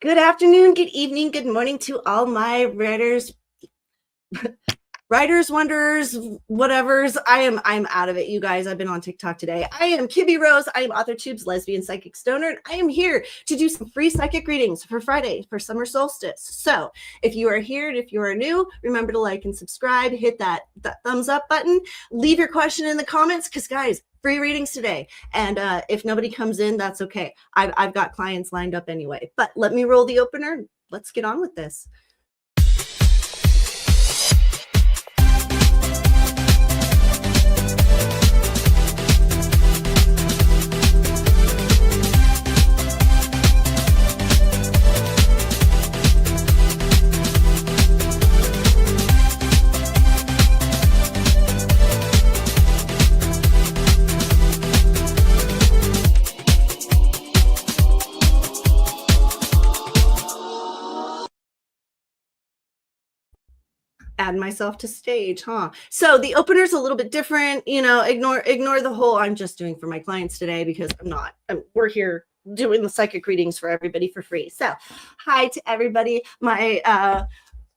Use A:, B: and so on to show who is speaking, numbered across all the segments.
A: Good afternoon, good evening, good morning to all my writers, wanderers, whatevers. I'm out of it, you guys. I've been on TikTok today. I am KibbyRose. I am Authortubes, lesbian psychic stoner, and I am here to do some free psychic readings for Friday for summer solstice. So if you are here and if you are new, remember to like and subscribe, hit that thumbs up button, leave your question in the comments, because guys, free readings today. And if nobody comes in, that's okay. I've got clients lined up anyway. But let me roll the opener. Let's get on with this. Add myself to stage, huh? So the opener's a little bit different, you know, ignore the whole I'm just doing for my clients today, because we're here doing the psychic readings for everybody for free. So hi to everybody. My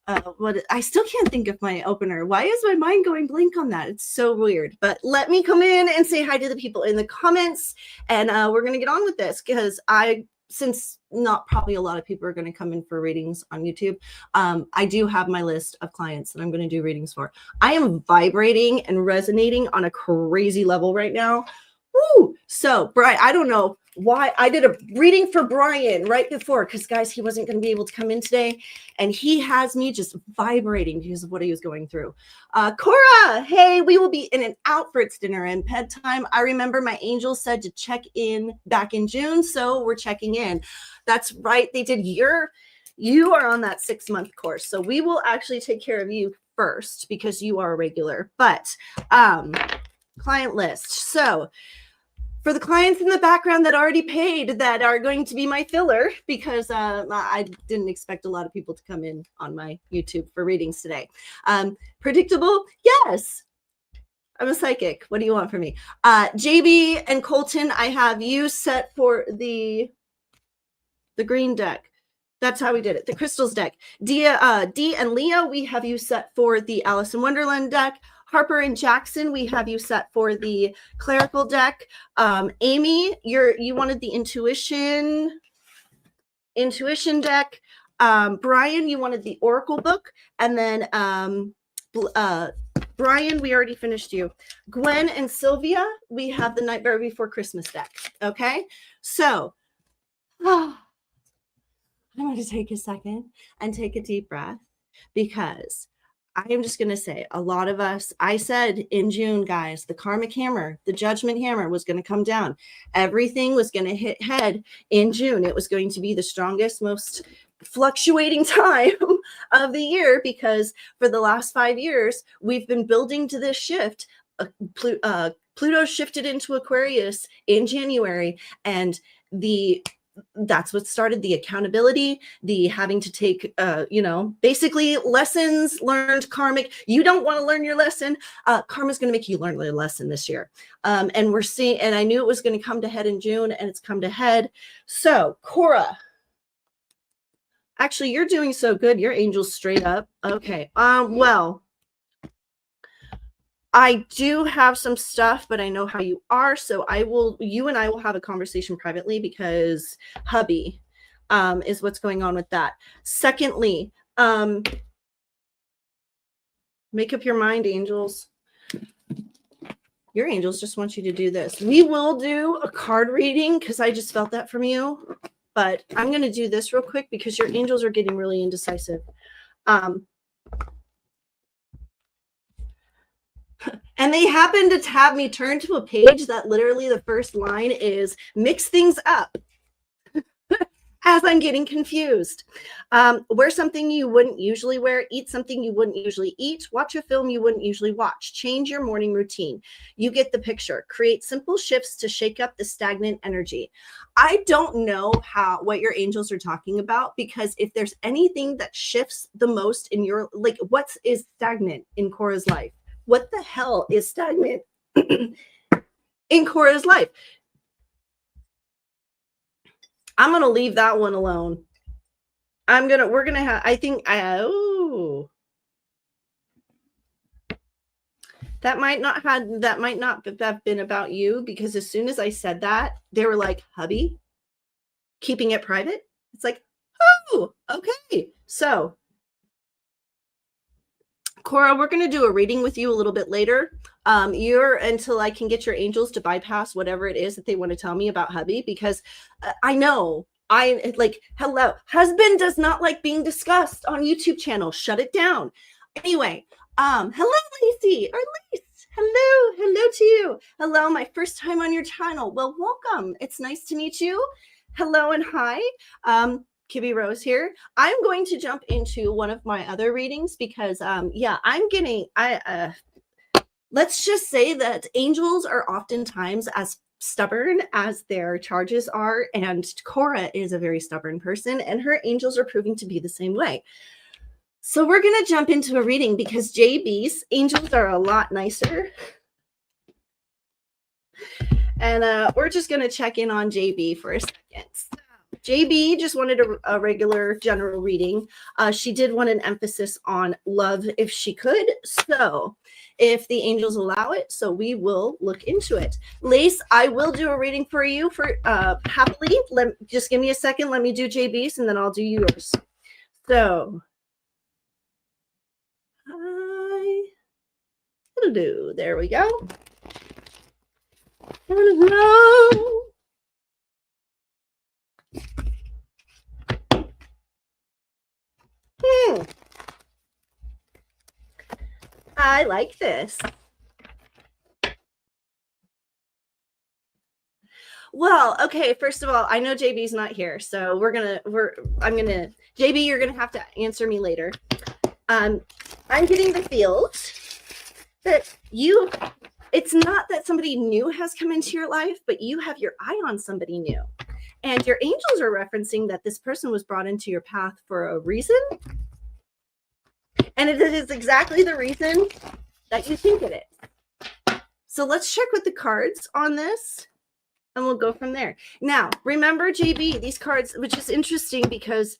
A: I still can't think of my opener. Why is my mind going blank on that? It's so weird. But let me come in and say hi to the people in the comments, and we're gonna get on with this, because since not probably a lot of people are going to come in for readings on YouTube, I do have my list of clients that I'm going to do readings for. I am vibrating and resonating on a crazy level right now. Woo! So, Brian, I don't know why I did a reading for Brian right before, because guys, he wasn't going to be able to come in today, and he has me just vibrating because of what he was going through. Cora, hey, we will be in and out for its dinner and bedtime. I remember my angels said to check in back in June, so we're checking in. That's right, they did. You are on that 6-month course, so we will actually take care of you first because you are a regular. But client list. So for the clients in the background that already paid, that are going to be my filler, because I didn't expect a lot of people to come in on my YouTube for readings today. Predictable? Yes. I'm a psychic. What do you want from me? JB and Colton, I have you set for the green deck. That's how we did it. The crystals deck. D and Leo, we have you set for the Alice in Wonderland deck. Harper and Jackson, we have you set for the clerical deck. Amy, you wanted the intuition deck. Brian, you wanted the oracle book. And then Brian, we already finished you. Gwen and Sylvia, we have the Nightmare Before Christmas deck. Okay, so I'm going to take a second and take a deep breath, because I am just going to say, a lot of us, I said in June, guys, the karmic hammer, the judgment hammer was going to come down. Everything was going to hit head in June. It was going to be the strongest, most fluctuating time of the year, because for the last 5 years, we've been building to this shift. Pluto shifted into Aquarius in January, and that's what started the accountability, the having to take, basically lessons learned, karmic. You don't want to learn your lesson. Karma's going to make you learn your lesson this year. And we're seeing, and I knew it was going to come to head in June, and it's come to head. So Cora, actually, you're doing so good. Your angel's straight up. Okay. Well, I do have some stuff, but I know how you are. So you and I will have a conversation privately, because hubby is what's going on with that. Secondly, make up your mind, angels. Your angels just want you to do this. We will do a card reading, because I just felt that from you. But I'm going to do this real quick, because your angels are getting really indecisive. And they happen to have me turn to a page that literally the first line is mix things up as I'm getting confused. Wear something you wouldn't usually wear, eat something you wouldn't usually eat, watch a film you wouldn't usually watch, change your morning routine. You get the picture. Create simple shifts to shake up the stagnant energy. I don't know what your angels are talking about, because if there's anything that shifts the most in your, like, what is stagnant in Cora's life? What the hell is stagnant in Cora's life? I'm going to leave that one alone. we're gonna have, I think, oh, that might not have been about you, because as soon as I said that, they were like, hubby, keeping it private. It's like, oh, okay. So Cora, we're going to do a reading with you a little bit later. Until I can get your angels to bypass whatever it is that they want to tell me about hubby, because I know hello, husband does not like being discussed on YouTube channel. Shut it down. Anyway, hello, Lacey, or Lace. Hello to you. Hello, my first time on your channel. Well, welcome. It's nice to meet you. Hello and hi. KibbyRose here. I'm going to jump into one of my other readings because, let's just say that angels are oftentimes as stubborn as their charges are, and Cora is a very stubborn person, and her angels are proving to be the same way. So we're going to jump into a reading because JB's angels are a lot nicer. And we're just going to check in on JB for a second. JB just wanted a regular general reading. She did want an emphasis on love if she could. So if the angels allow it, so we will look into it. Lace, I will do a reading for you for happily. Just give me a second. Let me do JB's and then I'll do yours. So, hello. There we go. Hello. I like this. Well, okay, first of all, I know JB's not here, so JB, you're gonna have to answer me later. I'm getting the feel that it's not that somebody new has come into your life, but you have your eye on somebody new. And your angels are referencing that this person was brought into your path for a reason. And it is exactly the reason that you think it is. So let's check with the cards on this and we'll go from there. Now, remember, JB, these cards, which is interesting because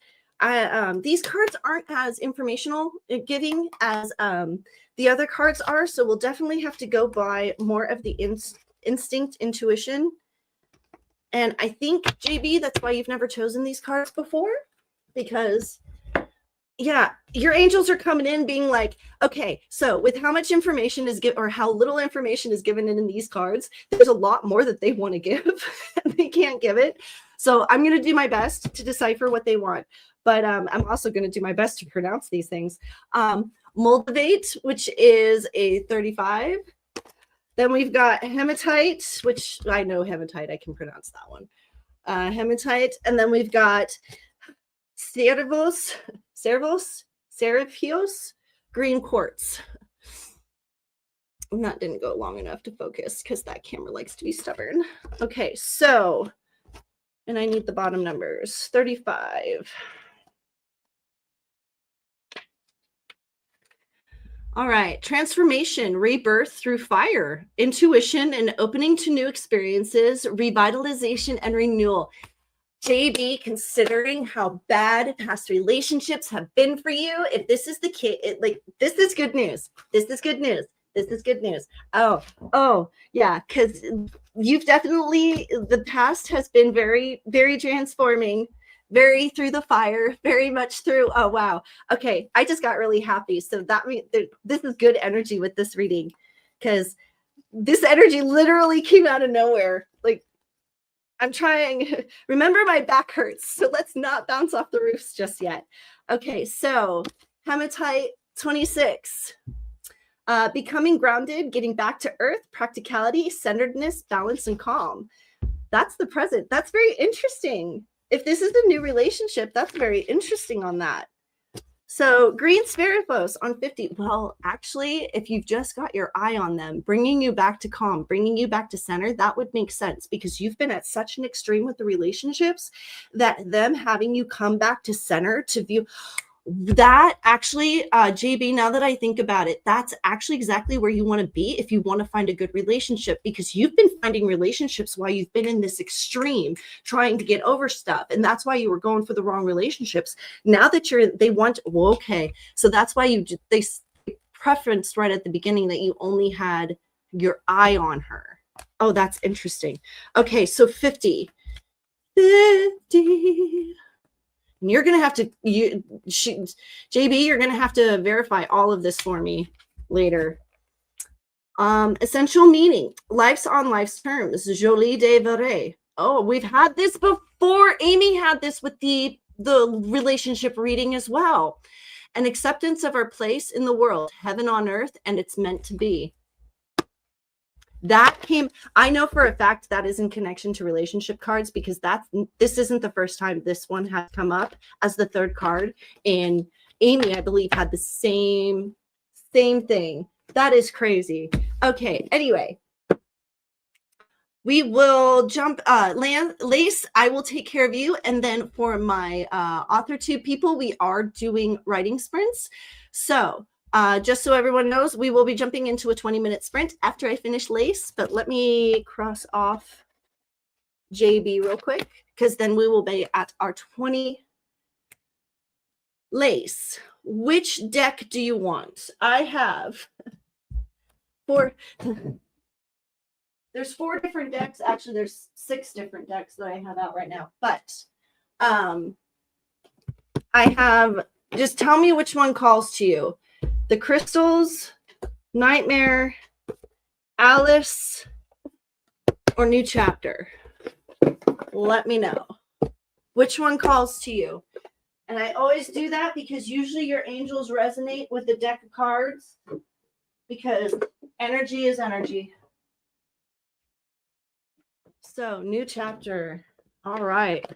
A: these cards aren't as informational giving as the other cards are. So we'll definitely have to go by more of the instinct, intuition. And I think, JB, that's why you've never chosen these cards before, because yeah, your angels are coming in being like, okay, so with how much information is given or how little information is given in these cards, there's a lot more that they want to give and they can't give it. So I'm going to do my best to decipher what they want, but I'm also going to do my best to pronounce these things. Moldavate, which is a 35. Then we've got hematite, which I know hematite, I can pronounce that one. Hematite, and then we've got Servos, green quartz. And that didn't go long enough to focus because that camera likes to be stubborn. Okay, so, and I need the bottom numbers, 35. All right, transformation, rebirth through fire, intuition and opening to new experiences, revitalization and renewal. JB, considering how bad past relationships have been for you, if this is the case, this is good news. This is good news. This is good news. Oh, yeah, because you've definitely, the past has been very, very transforming, very through the fire, very much through, oh, wow. Okay, I just got really happy. So that means this is good energy with this reading, because this energy literally came out of nowhere. Like, I'm trying. Remember, my back hurts, so let's not bounce off the roofs just yet. Okay, so hematite 26. Becoming grounded, getting back to earth, practicality, centeredness, balance, and calm. That's the present. That's very interesting. If this is a new relationship, that's very interesting on that. So green Spherifos on 50. Well, actually, if you've just got your eye on them, bringing you back to calm, bringing you back to center, that would make sense because you've been at such an extreme with the relationships that them having you come back to center to view. That actually, JB, now that I think about it, that's actually exactly where you want to be if you want to find a good relationship, because you've been finding relationships while you've been in this extreme trying to get over stuff. And that's why you were going for the wrong relationships. Now that they want, well, okay. So that's why they preferenced right at the beginning that you only had your eye on her. Oh, that's interesting. Okay, so 50. And you're going to have to, JB, you're going to have to verify all of this for me later. Essential meaning, life's on life's terms, jolie de vrai. Oh, we've had this before. Amy had this with the relationship reading as well. An acceptance of our place in the world, heaven on earth, and it's meant to be. That came, I know for a fact that is in connection to relationship cards, because this isn't the first time this one has come up as the third card. And Amy, I believe, had the same thing. That is crazy. Okay, anyway, we will jump, Lace, I will take care of you. And then for my Authortube people, we are doing writing sprints. So just so everyone knows, we will be jumping into a 20-minute sprint after I finish Lace, but let me cross off JB real quick, because then we will be at our 20. Lace, which deck do you want? I have there's 4 different decks. Actually, there's 6 different decks that I have out right now, but I have, just tell me which one calls to you. The Crystals, Nightmare, Alice, or New Chapter. Let me know which one calls to you. And I always do that because usually your angels resonate with the deck of cards, because energy is energy. So, New Chapter. All right.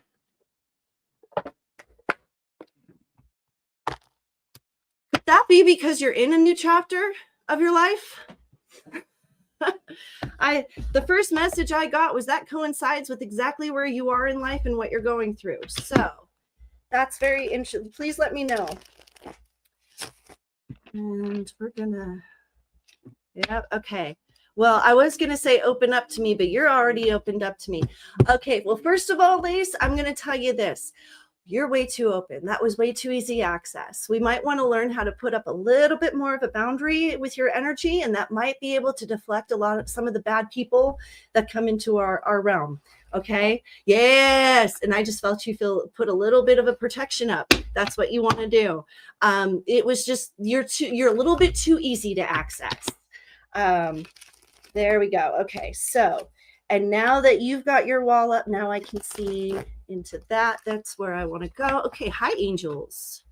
A: Could that be because you're in a new chapter of your life? The first message I got was that coincides with exactly where you are in life and what you're going through. So that's very interesting. Please let me know. And we're gonna, yeah, okay. Well, I was gonna say open up to me, but you're already opened up to me. Okay, well, first of all, Lace, I'm gonna tell you this. You're way too open. That was way too easy access. We might want to learn how to put up a little bit more of a boundary with your energy, and that might be able to deflect some of the bad people that come into our realm. Okay. Yes. And I just felt you put a little bit of a protection up. That's what you want to do. It was just, you're a little bit too easy to access. There we go. Okay. So, and now that you've got your wall up, now I can see into that. That's where I want to go. Okay. Hi, angels.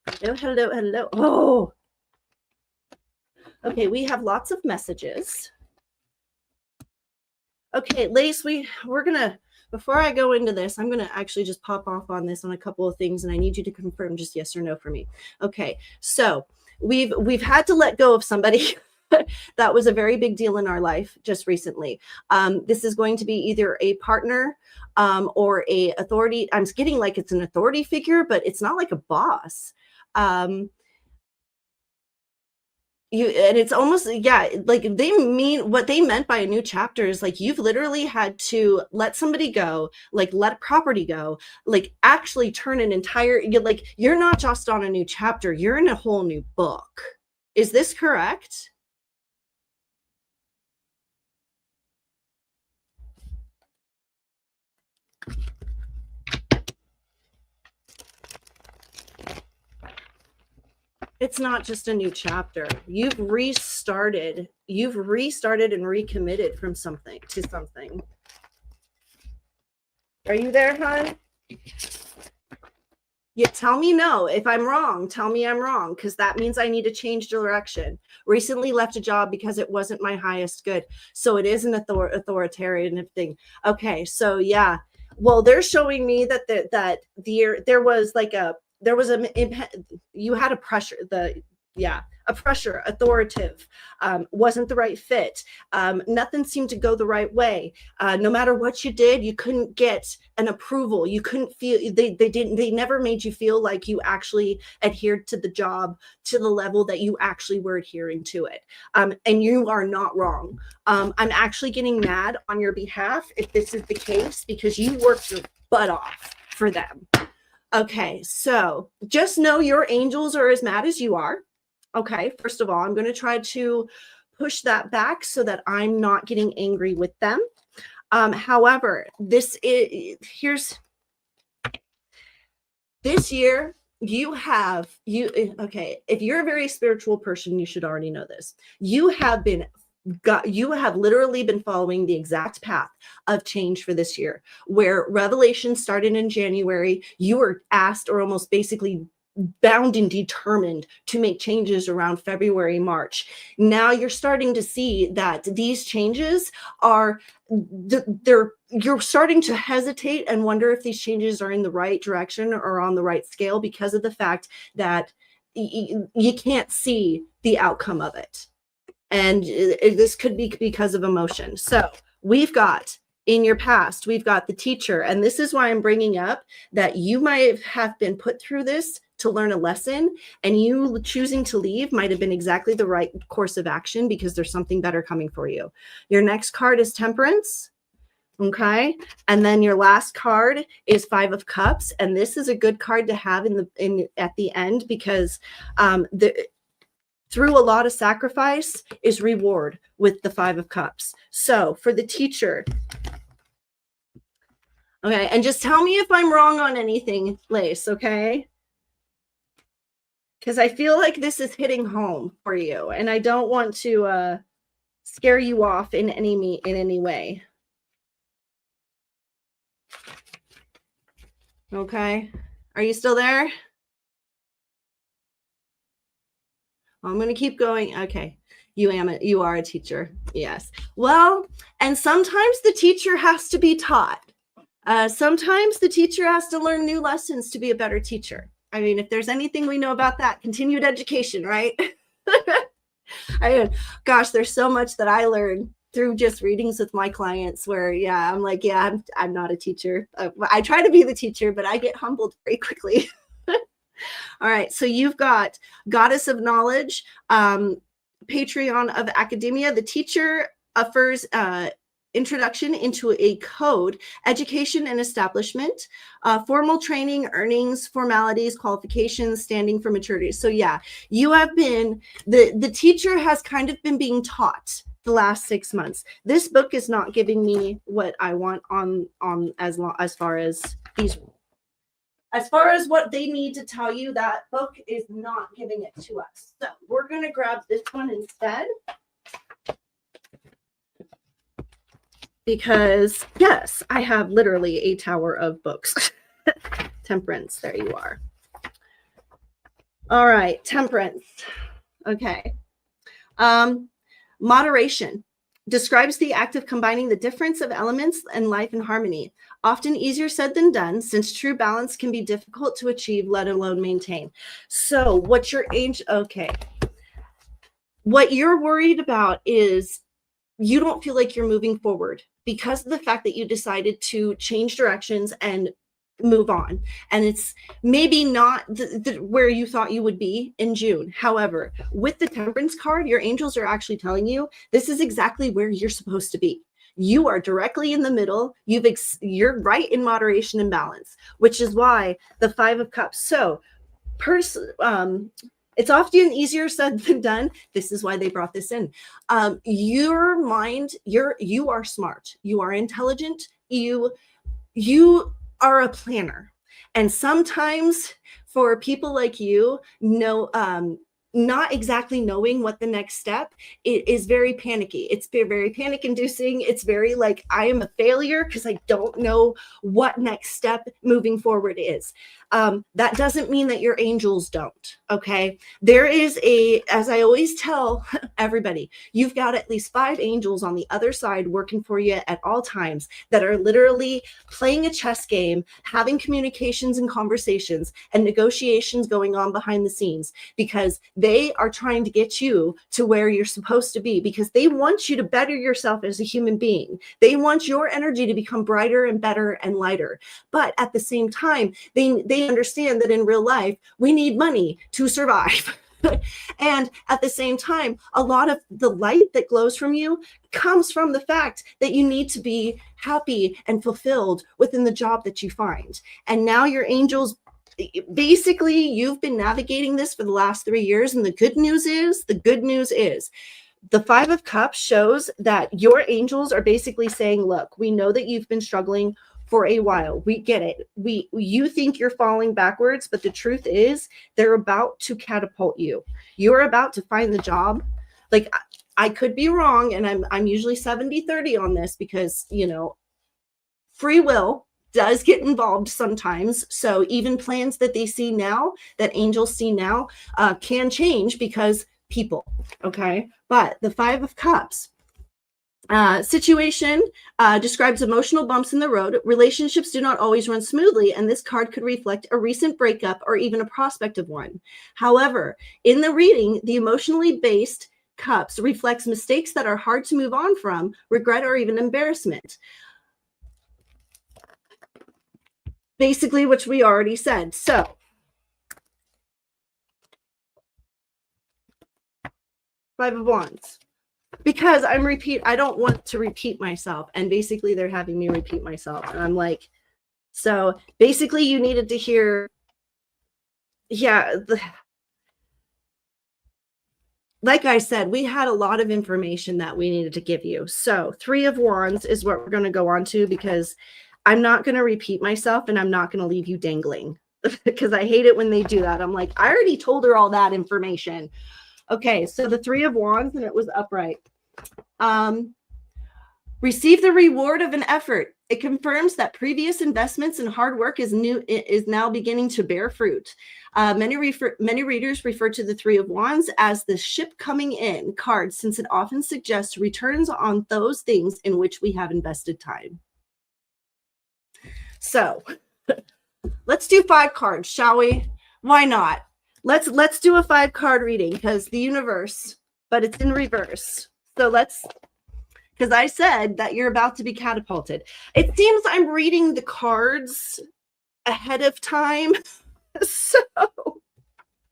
A: Hello, hello, hello. Oh, okay. We have lots of messages. Okay, Lace, we're gonna, before I go into this, I'm gonna actually just pop off on this on a couple of things, and I need you to confirm just yes or no for me. Okay, so we've had to let go of somebody that was a very big deal in our life just recently. This is going to be either a partner or a authority. I'm getting like it's an authority figure, but it's not like a boss. And it's almost, yeah, like they mean what they meant by a new chapter is like you've literally had to let somebody go, like let property go, like actually turn an entire, you're not just on a new chapter, you're in a whole new book. Is this correct? It's not just a new chapter. You've restarted and recommitted from something to something. Are you there, hon? Yeah, tell me no. If I'm wrong, tell me I'm wrong, because that means I need to change direction. Recently left a job because it wasn't my highest good. So it is an authoritarian thing. Okay, so yeah. Well, they're showing me that there was like you had a pressure, Yeah. A pressure, authoritative, wasn't the right fit. Nothing seemed to go the right way. No matter what you did, you couldn't get an approval. You couldn't feel, they never made you feel like you actually adhered to the job to the level that you actually were adhering to it. And you are not wrong. I'm actually getting mad on your behalf if this is the case, because you worked your butt off for them. Okay, so just know your angels are as mad as you are. Okay, first of all, I'm going to try to push that back so that I'm not getting angry with them. However, this year, okay, if you're a very spiritual person, you should already know this. You have literally been following the exact path of change for this year, where revelation started in January. You were asked, or almost basically bound and determined, to make changes around February, March. Now you're starting to see that these changes are, you're starting to hesitate and wonder if these changes are in the right direction or on the right scale, because of the fact that you can't see the outcome of it. And this could be because of emotion. So we've got, in your past, we've got the teacher. And this is why I'm bringing up that you might have been put through this to learn a lesson, and you choosing to leave might have been exactly the right course of action, because there's something better coming for you. Your next card is Temperance. Okay. And then your last card is Five of Cups. And this is a good card to have at the end, because through a lot of sacrifice is reward with the Five of Cups. So for the teacher, okay, and just tell me if I'm wrong on anything, Lace, okay? Because I feel like this is hitting home for you, and I don't want to scare you off in any way. Okay, are you still there? I'm going to keep going. Okay, you are a teacher. Yes. Well, and sometimes the teacher has to be taught. Sometimes the teacher has to learn new lessons to be a better teacher. I mean, if there's anything we know about that, continued education, right? Gosh, there's so much that I learned through just readings with my clients where, yeah, I'm like, yeah, I'm not a teacher. I try to be the teacher, but I get humbled very quickly. All right, so you've got Goddess of Knowledge, Patron of Academia. The teacher offers introduction into a code, education and establishment, formal training, earnings, formalities, qualifications, standing for maturity. So yeah, you have been, the teacher has kind of been being taught the last 6 months. This book is not giving me what I want on as far as these. As far as what they need to tell you, that book is not giving it to us. So we're going to grab this one instead. Because, yes, I have literally a tower of books. Temperance, there you are. All right, Temperance. Okay. Moderation describes the act of combining the difference of elements and life in harmony. Often easier said than done, since true balance can be difficult to achieve, let alone maintain. So what your age, okay. What you're worried about is you don't feel like you're moving forward because of the fact that you decided to change directions and move on. And it's maybe not where you thought you would be in June. However, with the Temperance card, your angels are actually telling you this is exactly where you're supposed to be. You are directly in the middle. You're right in moderation and balance, which is why the Five of Cups. So it's often easier said than done. This is why they brought this in. Your mind, you are smart. You are intelligent. You are a planner. And sometimes for people like you, not exactly knowing what the next step is very panicky. It's very panic inducing. It's very like, I am a failure because I don't know what next step moving forward is. That doesn't mean that your angels don't. Okay. There is as I always tell everybody, you've got at least 5 angels on the other side working for you at all times that are literally playing a chess game, having communications and conversations and negotiations going on behind the scenes, because They are trying to get you to where you're supposed to be because they want you to better yourself as a human being. They want your energy to become brighter and better and lighter. But at the same time, they understand that in real life, we need money to survive. And at the same time, a lot of the light that glows from you comes from the fact that you need to be happy and fulfilled within the job that you find. And now your angels, basically, you've been navigating this for the last 3 years. And the good news is the 5 of Cups shows that your angels are basically saying, look, we know that you've been struggling for a while. We get it. You think you're falling backwards, but the truth is they're about to catapult you. You're about to find the job. Like, I could be wrong, and I'm usually 70-30 on this because, you know, free will does get involved sometimes. So even plans that they see now, that angels see now, can change because people, okay? But the 5 of Cups, situation describes emotional bumps in the road. Relationships do not always run smoothly, and this card could reflect a recent breakup or even a prospect of one. However, in the reading, the emotionally based cups reflects mistakes that are hard to move on from, regret, or even embarrassment. Basically, which we already said. So, Five of Wands. Because I don't want to repeat myself. And basically they're having me repeat myself. And I'm like, so basically you needed to hear, like I said, we had a lot of information that we needed to give you. So 3 of Wands is what we're going to go on to, because I'm not going to repeat myself and I'm not going to leave you dangling because I hate it when they do that. I'm like, I already told her all that information. Okay, so the 3 of Wands, and it was upright. Receive the reward of an effort. It confirms that previous investments and hard work is now beginning to bear fruit. Many readers refer to the 3 of Wands as the ship coming in card, since it often suggests returns on those things in which we have invested time. So let's do 5 cards, shall we? Why not? Let's do a 5 card reading, because the universe, but it's in reverse. So because I said that you're about to be catapulted. It seems I'm reading the cards ahead of time. So, and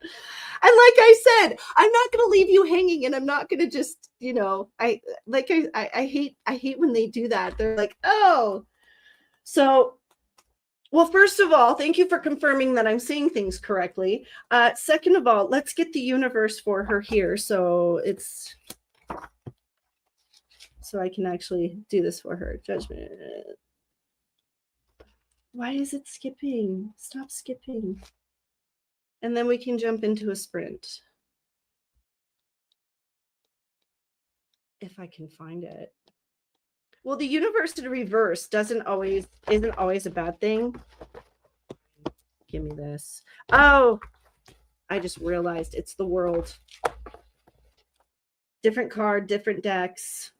A: like I said, I'm not going to leave you hanging, and I'm not going to just, you know, I hate when they do that. They're like, oh, so, well, first of all, thank you for confirming that I'm saying things correctly. Second of all, let's get the universe for her here. So I can actually do this for her. Judgment. Why is it skipping? Stop skipping. And then we can jump into a sprint. If I can find it. Well, the universe in reverse isn't always a bad thing. Give me this. Oh, I just realized it's the world. Different card, different decks.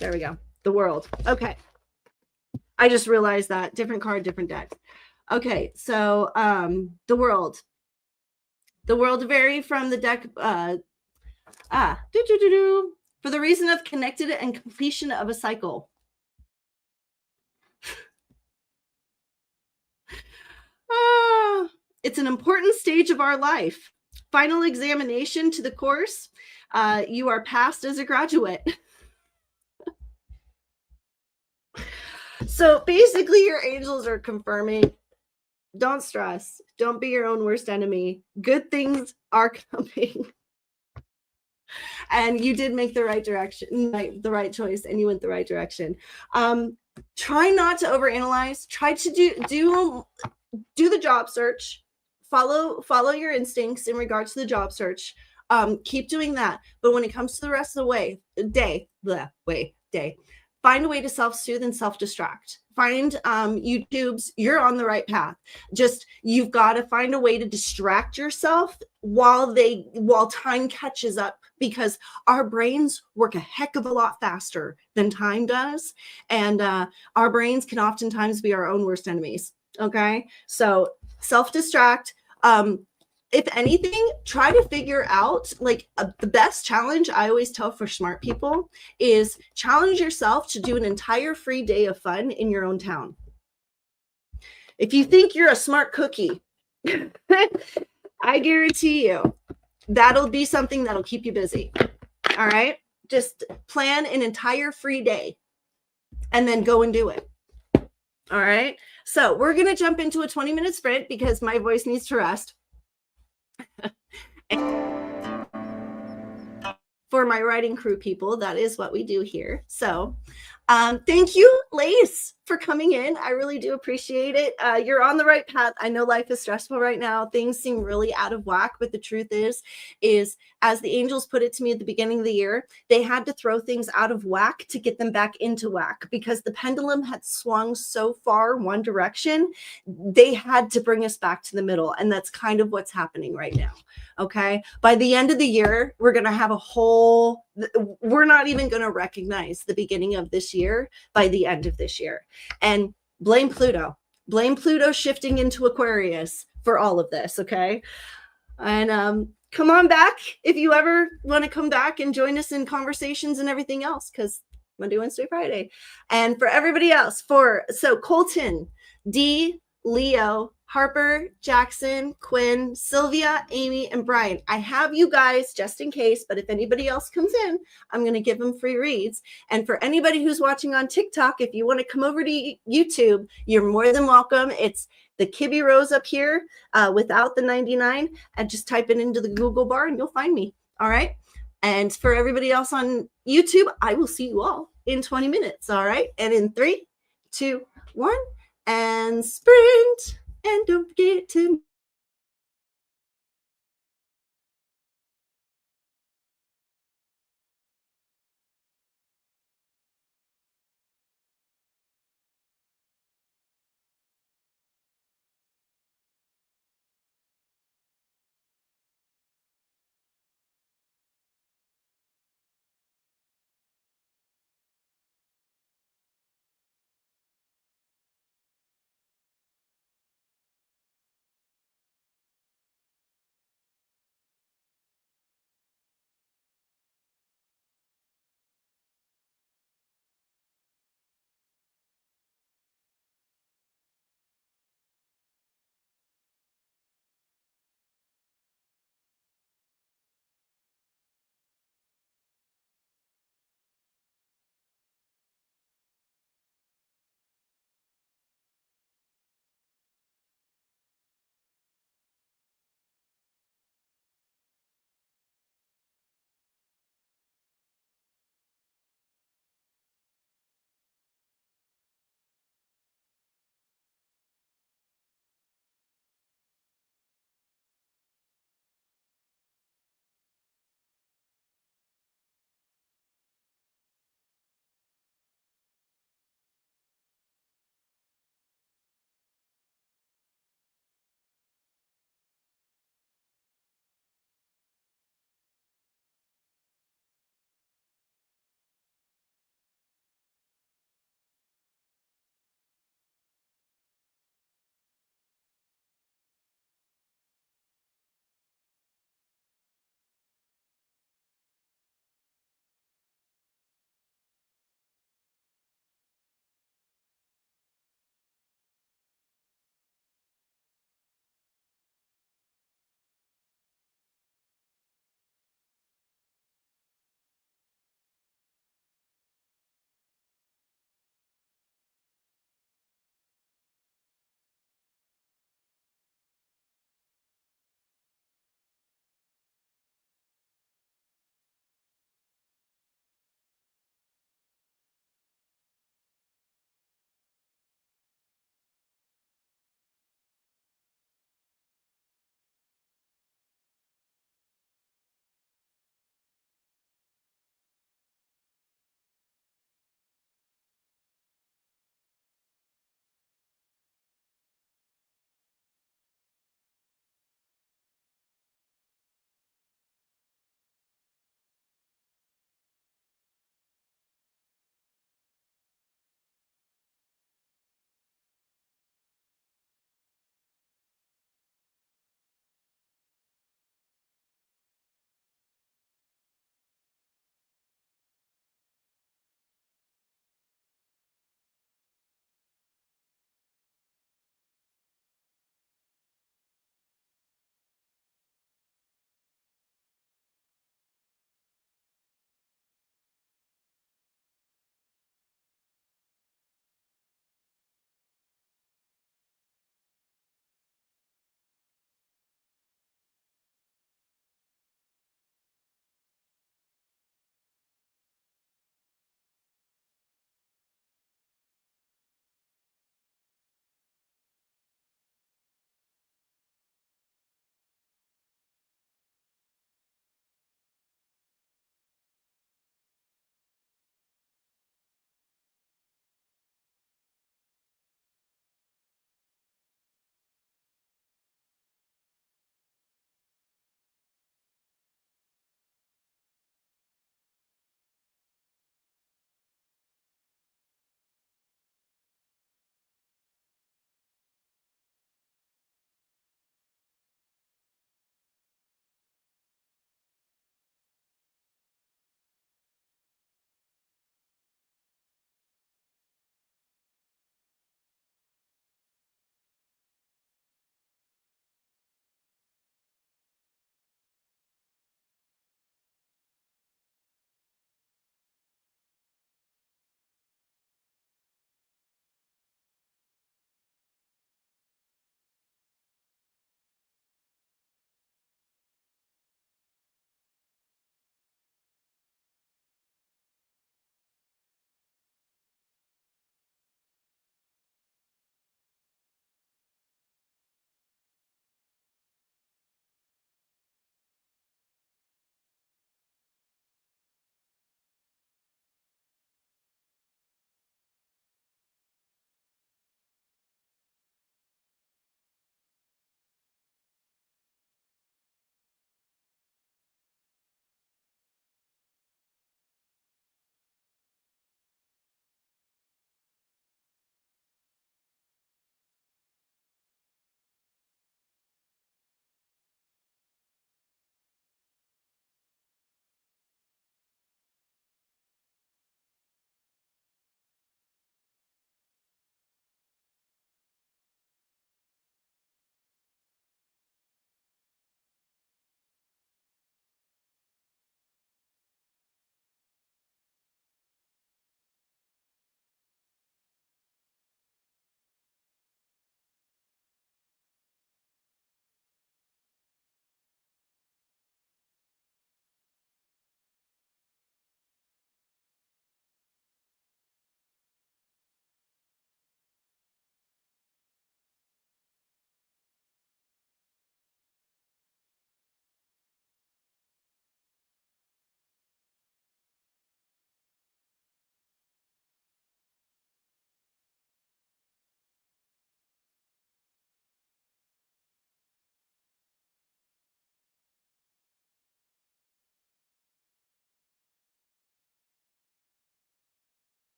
A: There we go. The world. Okay. I just realized that. Different card, different deck. Okay, so the world. The world vary from the deck. For the reason of connected and completion of a cycle. It's an important stage of our life. Final examination to the course. You are passed as a graduate. So basically your angels are confirming, don't stress. Don't be your own worst enemy. Good things are coming. And you did make the right direction, the right choice, and you went the right direction. Try not to overanalyze. Try to do the job search. Follow your instincts in regards to the job search. Keep doing that. But when it comes to the rest of the day, find a way to self-soothe and self-distract. Find YouTubes. You're on the right path. Just, you've got to find a way to distract yourself while time catches up, because our brains work a heck of a lot faster than time does. And our brains can oftentimes be our own worst enemies. Okay. So self-distract, If anything, try to figure out like the best challenge I always tell for smart people is challenge yourself to do an entire free day of fun in your own town. If you think you're a smart cookie, I guarantee you that'll be something that'll keep you busy. All right. Just plan an entire free day and then go and do it. All right. So we're going to jump into a 20-minute sprint because my voice needs to rest. For my writing crew people, that is what we do here. So thank you, Lace, for coming in. I really do appreciate it. You're on the right path. I know life is stressful right now. Things seem really out of whack, but the truth is as the angels put it to me at the beginning of the year, they had to throw things out of whack to get them back into whack because the pendulum had swung so far one direction. They had to bring us back to the middle. And that's kind of what's happening right now. Okay. By the end of the year, we're going to have we're not even going to recognize the beginning of this year by the end of this year. And blame Pluto shifting into Aquarius for all of this. Okay. And come on back if you ever want to come back and join us in conversations and everything else, because Monday, Wednesday, Friday. And for everybody else, so Colton, D, Leo, Harper, Jackson, Quinn, Sylvia, Amy, and Brian. I have you guys just in case, but if anybody else comes in, I'm going to give them free reads. And for anybody who's watching on TikTok, if you want to come over to YouTube, you're more than welcome. It's the KibbyRose up here without the 99, and just type it into the Google bar and you'll find me. All right. And for everybody else on YouTube, I will see you all in 20 minutes. All right. And in 3, 2, 1, and sprint. And don't forget to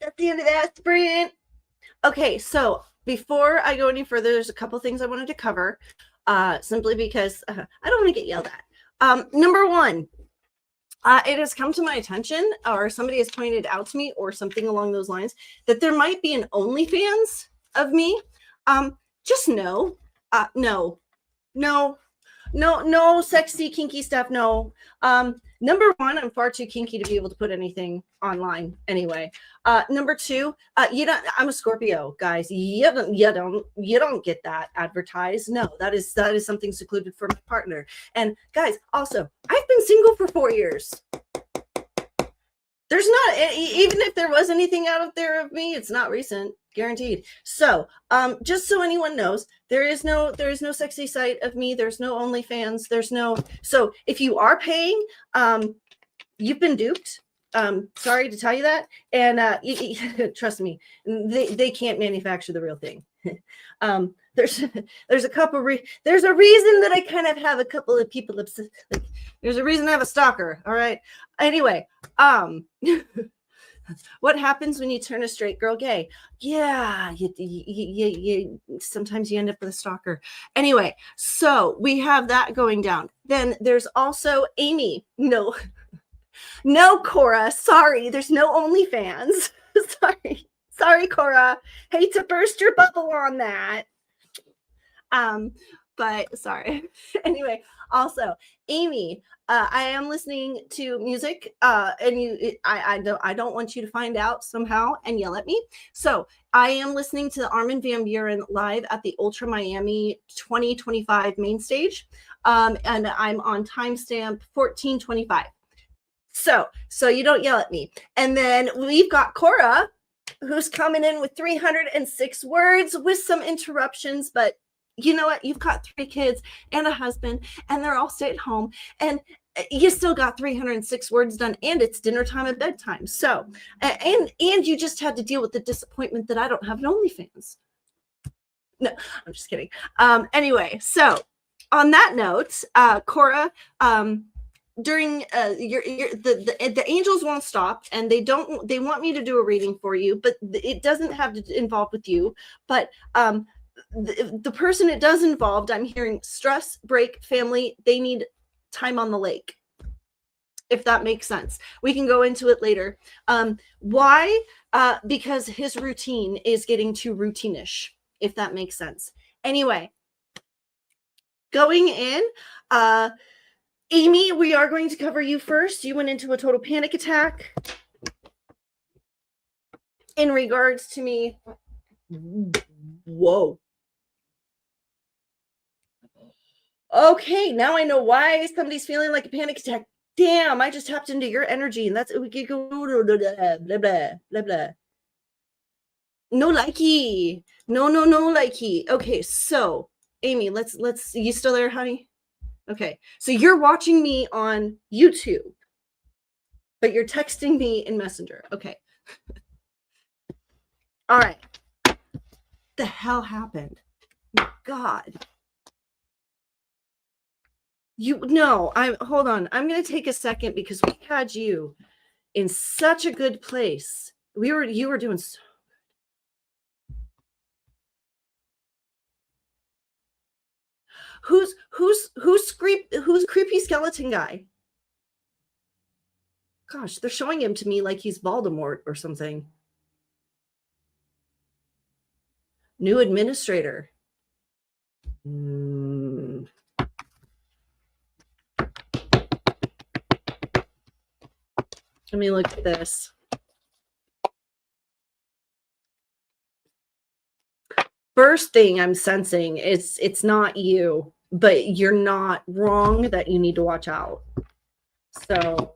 A: That's the end of that sprint. Okay, so before I go any further, there's a couple things I wanted to cover, simply because I don't want to get yelled at. Number one, it has come to my attention, or somebody has pointed out to me, or something along those lines, that there might be an OnlyFans of me. Just no, no sexy kinky stuff. No. Number one, I'm far too kinky to be able to put anything online anyway. Number two, I'm a Scorpio, guys. You don't get that advertised. No, that is something secluded for my partner. And guys, also, I've been single for 4 years. There's not, even if there was anything out there of me, it's not recent, guaranteed. So, just so anyone knows, there is no sexy site of me. There's no OnlyFans. There's no. So if you are paying, you've been duped. Sorry to tell you that. And trust me, they can't manufacture the real thing. There's a couple. There's a reason that I kind of have a couple of people obsessed. Like, there's a reason I have a stalker. All right. Anyway, what happens when you turn a straight girl gay? Yeah, you sometimes you end up with a stalker. Anyway, so we have that going down. Then there's also Amy. No, Cora. Sorry, there's no OnlyFans. Sorry, Cora. Hate to burst your bubble on that. But sorry. Anyway, also Amy, I am listening to music, and I don't want you to find out somehow and yell at me. So I am listening to Armin van Buuren live at the Ultra Miami 2025 main stage, and I'm on timestamp 1425. So you don't yell at me. And then we've got Cora, who's coming in with 306 words with some interruptions, but you know what? You've got 3 kids and a husband, and they're all stay at home, and you still got 306 words done, and it's dinner time and bedtime. So, and you just had to deal with the disappointment that I don't have an OnlyFans. No, I'm just kidding. Anyway, so on that note, Cora, during the angels won't stop, and they want me to do a reading for you, but it doesn't have to involve with you, but the person it does involve, I'm hearing stress, break, family, they need time on the lake, if that makes sense. We can go into it later. Why? Because his routine is getting too routine-ish, if that makes sense. Anyway, going in, Amy, we are going to cover you first. You went into a total panic attack in regards to me. Whoa. Okay, now I know why somebody's feeling like a panic attack. Damn, I just tapped into your energy, and that's we could go blah blah blah blah. No likey. No likey. Okay, so Amy, let's you still there, honey? Okay, so you're watching me on YouTube, but you're texting me in Messenger. Okay. All right. The hell happened? My God. Hold on. I'm going to take a second because we had you in such a good place. You were doing so good. Who's creepy skeleton guy? Gosh, they're showing him to me like he's Voldemort or something. New administrator. Let me look at this. First thing I'm sensing is it's not you, but you're not wrong that you need to watch out. So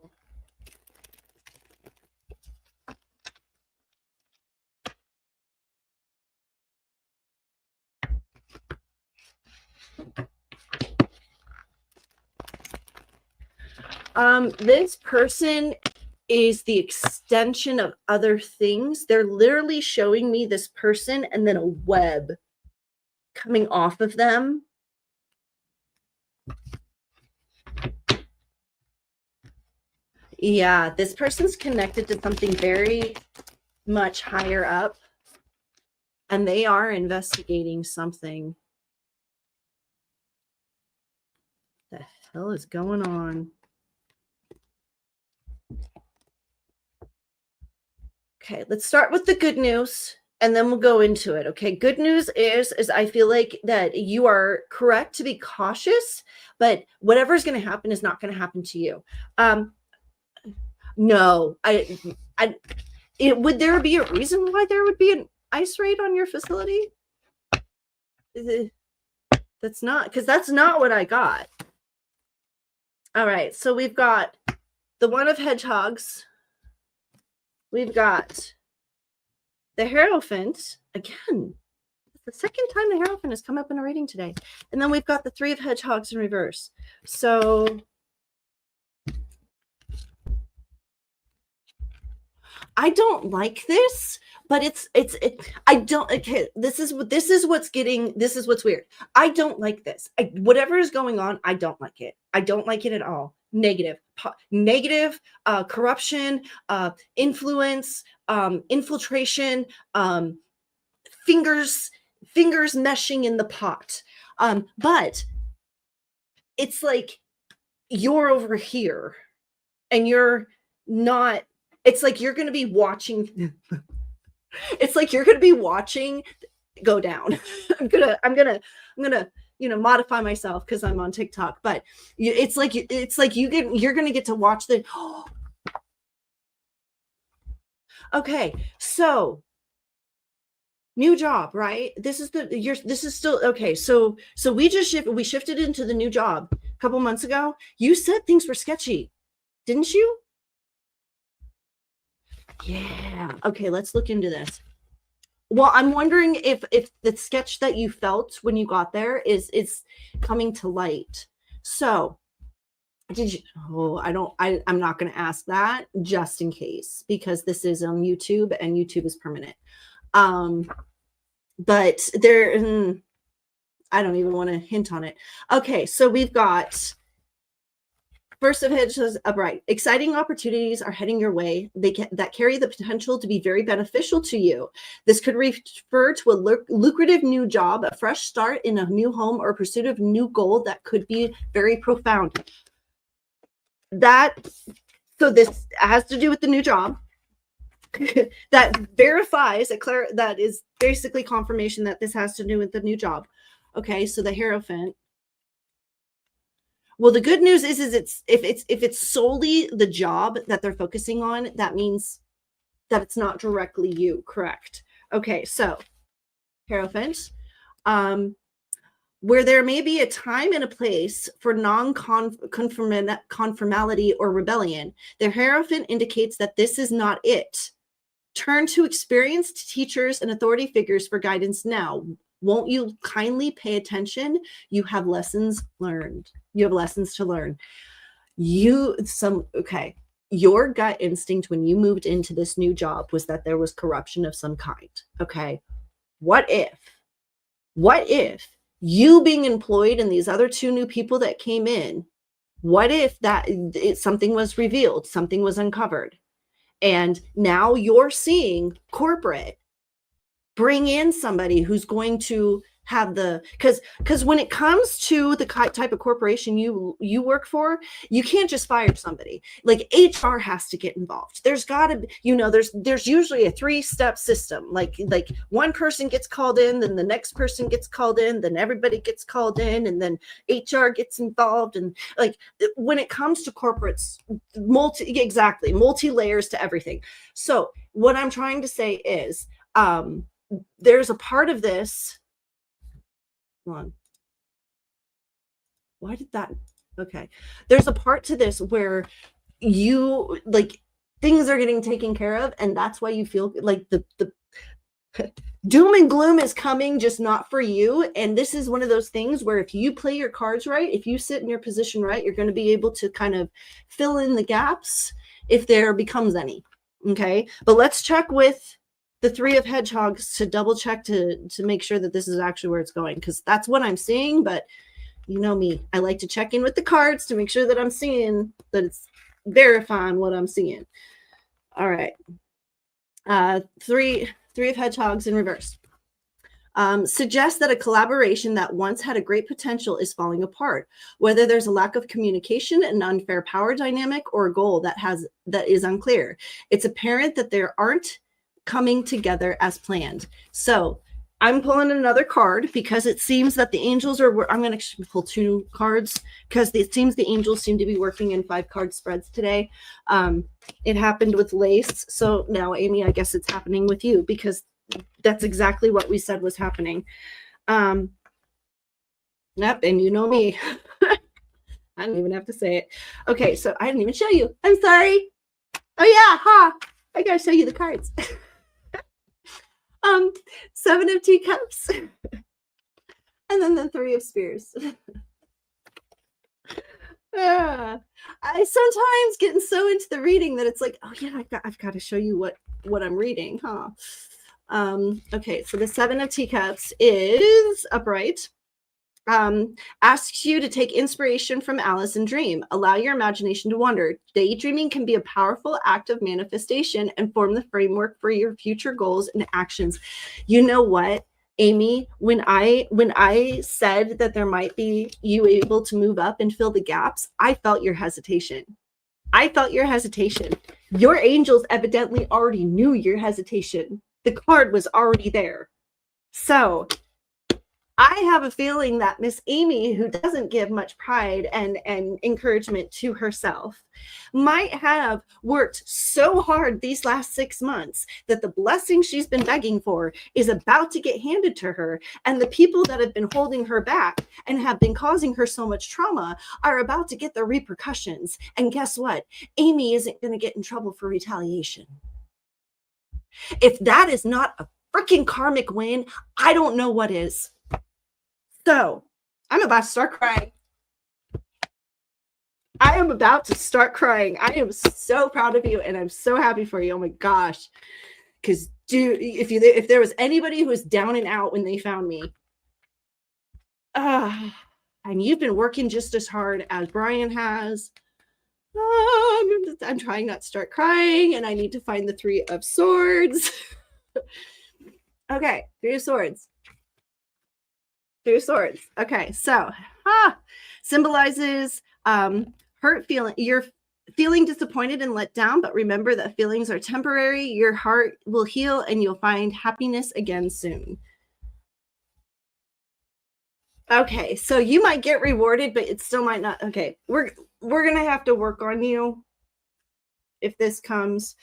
A: this person is the extension of other things. They're literally showing me this person and then a web coming off of them. Yeah, this person's connected to something very much higher up, and they are investigating something. The hell is going on? Okay, let's start with the good news and then we'll go into it. Okay, good news is I feel like that you are correct to be cautious, but whatever is going to happen is not going to happen to you. No, would there be a reason why there would be an ice raid on your facility? That's not, because that's not what I got. All right, so we've got the one of hedgehogs. We've got the Hierophant. Again, the second time the Hierophant has come up in a reading today. And then we've got the three of hedgehogs in reverse. So I don't like this, but I don't, okay, this is what's weird. I don't like this. Whatever is going on, I don't like it. I don't like it at all. Negative, corruption, influence, infiltration, fingers meshing in the pot. But it's like you're over here and you're not. It's like you're going to be watching. It's like you're going to be watching go down. I'm gonna modify myself because I'm on TikTok, but it's like you're going to get to watch the. Okay, so new job, right? This is still okay. So we shifted into the new job a couple months ago. You said things were sketchy, didn't you? Yeah. Okay, let's look into this. Well, I'm wondering if the sketch that you felt when you got there is coming to light. So did you? Oh, I'm not going to ask that just in case, because this is on YouTube and YouTube is permanent. But there, I don't even want to hint on it. Okay, so we've got First of Hedges upright. Exciting opportunities are heading your way. That carry the potential to be very beneficial to you. This could refer to a lucrative new job, a fresh start in a new home, or pursuit of a new goal that could be very profound. So this has to do with the new job. That verifies that is basically confirmation that this has to do with the new job. Okay, so the Hierophant. Well, the good news is if it's solely the job that they're focusing on, that means that it's not directly you, correct? Okay, so Hierophant, where there may be a time and a place for non-conformality or rebellion, the Hierophant indicates that this is not it. Turn to experienced teachers and authority figures for guidance now. Won't you kindly pay attention? You have lessons learned. You have lessons to learn. Okay. Your gut instinct when you moved into this new job was that there was corruption of some kind. Okay. What if you being employed and these other two new people that came in, what if something was revealed, something was uncovered, and now you're seeing corporate bring in somebody who's going to have because when it comes to the type of corporation you work for, you can't just fire somebody. Like HR has to get involved. There's got to be, there's usually a 3-step system. Like one person gets called in, then the next person gets called in, then everybody gets called in, and then HR gets involved. And like when it comes to corporates, multi layers to everything. So what I'm trying to say is there's a part of this. Hold on. Why did that? Okay. There's a part to this where you things are getting taken care of, and that's why you feel like the doom and gloom is coming, just not for you. And this is one of those things where if you play your cards right, if you sit in your position right, you're going to be able to kind of fill in the gaps if there becomes any. Okay. But let's check with the 3 of hedgehogs to double check to make sure that this is actually where it's going, because that's what I'm seeing. But you know me, I like to check in with the cards to make sure that I'm seeing that it's verifying what I'm seeing. All right. Three of hedgehogs in reverse. Suggests that a collaboration that once had a great potential is falling apart, whether there's a lack of communication, an unfair power dynamic, or a goal that is unclear. It's apparent that they aren't coming together as planned. So I'm pulling another card because it seems that the angels are, I'm going to pull 2 cards because it seems the angels seem to be working in 5-card spreads today. It happened with Lace. So now, Amy, I guess it's happening with you because that's exactly what we said was happening. Yep, and you know me. I don't even have to say it. Okay, so I didn't even show you. I'm sorry. Oh yeah, I gotta show you the cards. 7 of Teacups. And then the 3 of Spears. I sometimes getting so into the reading that it's like, oh yeah, I've got to show you what I'm reading, huh? Okay, so the 7 of Teacups is upright. Asks you to take inspiration from Alice and dream. Allow your imagination to wander. Daydreaming can be a powerful act of manifestation and form the framework for your future goals and actions. You know what, Amy, when I said that there might be you able to move up and fill the gaps, I felt your hesitation. Your angels evidently already knew your hesitation. The card was already there. So I have a feeling that Miss Amy, who doesn't give much pride and encouragement to herself, might have worked so hard these last 6 months that the blessing she's been begging for is about to get handed to her. And the people that have been holding her back and have been causing her so much trauma are about to get the repercussions. And guess what? Amy isn't going to get in trouble for retaliation. If that is not a freaking karmic win, I don't know what is. So I'm about to start crying. I am so proud of you and I'm so happy for you. Oh my gosh. Because if there was anybody who was down and out when they found me, and you've been working just as hard as Brian has. I'm trying not to start crying and I need to find the 3 of Swords. Okay, 3 of Swords. 3 of Swords. Okay, so symbolizes hurt feeling. You're feeling disappointed and let down, but remember that feelings are temporary. Your heart will heal and you'll find happiness again soon. Okay, so you might get rewarded, but it still might not. Okay, we're gonna have to work on you if this comes.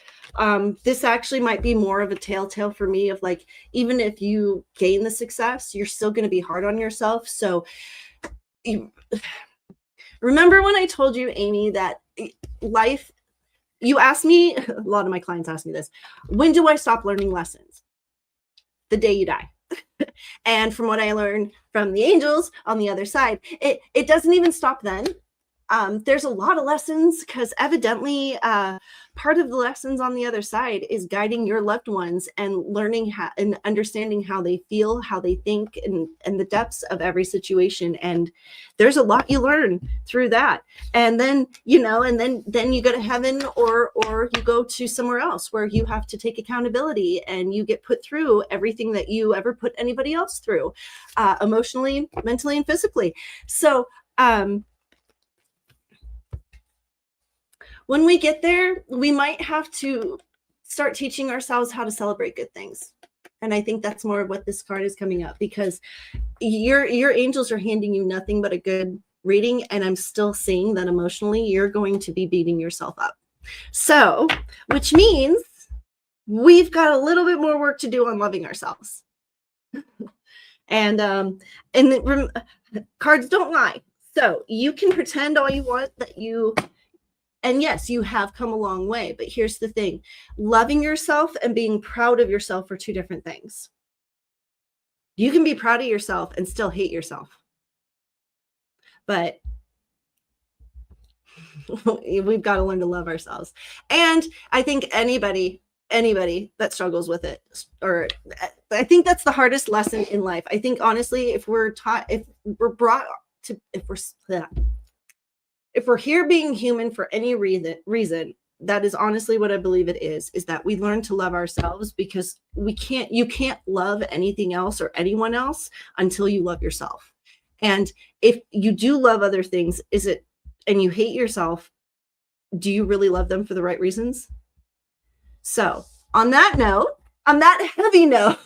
A: This actually might be more of a telltale for me of like, even if you gain the success, you're still going to be hard on yourself. So remember when I told you, Amy, that life, you asked me, a lot of my clients ask me this, when do I stop learning lessons? The day you die. And from what I learned from the angels on the other side, it doesn't even stop then. There's a lot of lessons because evidently part of the lessons on the other side is guiding your loved ones and learning how and understanding how they feel, how they think, and the depths of every situation. And there's a lot you learn through that. And then, and then you go to heaven or you go to somewhere else where you have to take accountability and you get put through everything that you ever put anybody else through, emotionally, mentally, and physically. So, when we get there, we might have to start teaching ourselves how to celebrate good things. And I think that's more of what this card is coming up, because your angels are handing you nothing but a good reading. And I'm still seeing that emotionally, you're going to be beating yourself up. So, which means we've got a little bit more work to do on loving ourselves. And cards don't lie. So you can pretend all you want that you... And yes, you have come a long way, but here's the thing. Loving yourself and being proud of yourself are 2 different things. You can be proud of yourself and still hate yourself. But we've got to learn to love ourselves. And I think anybody that struggles with it, or I think that's the hardest lesson in life. I think honestly, if we're here being human for any reason, that is honestly what I believe it is that we learn to love ourselves, because you can't love anything else or anyone else until you love yourself. And if you do love other things, and you hate yourself, do you really love them for the right reasons? So on that heavy note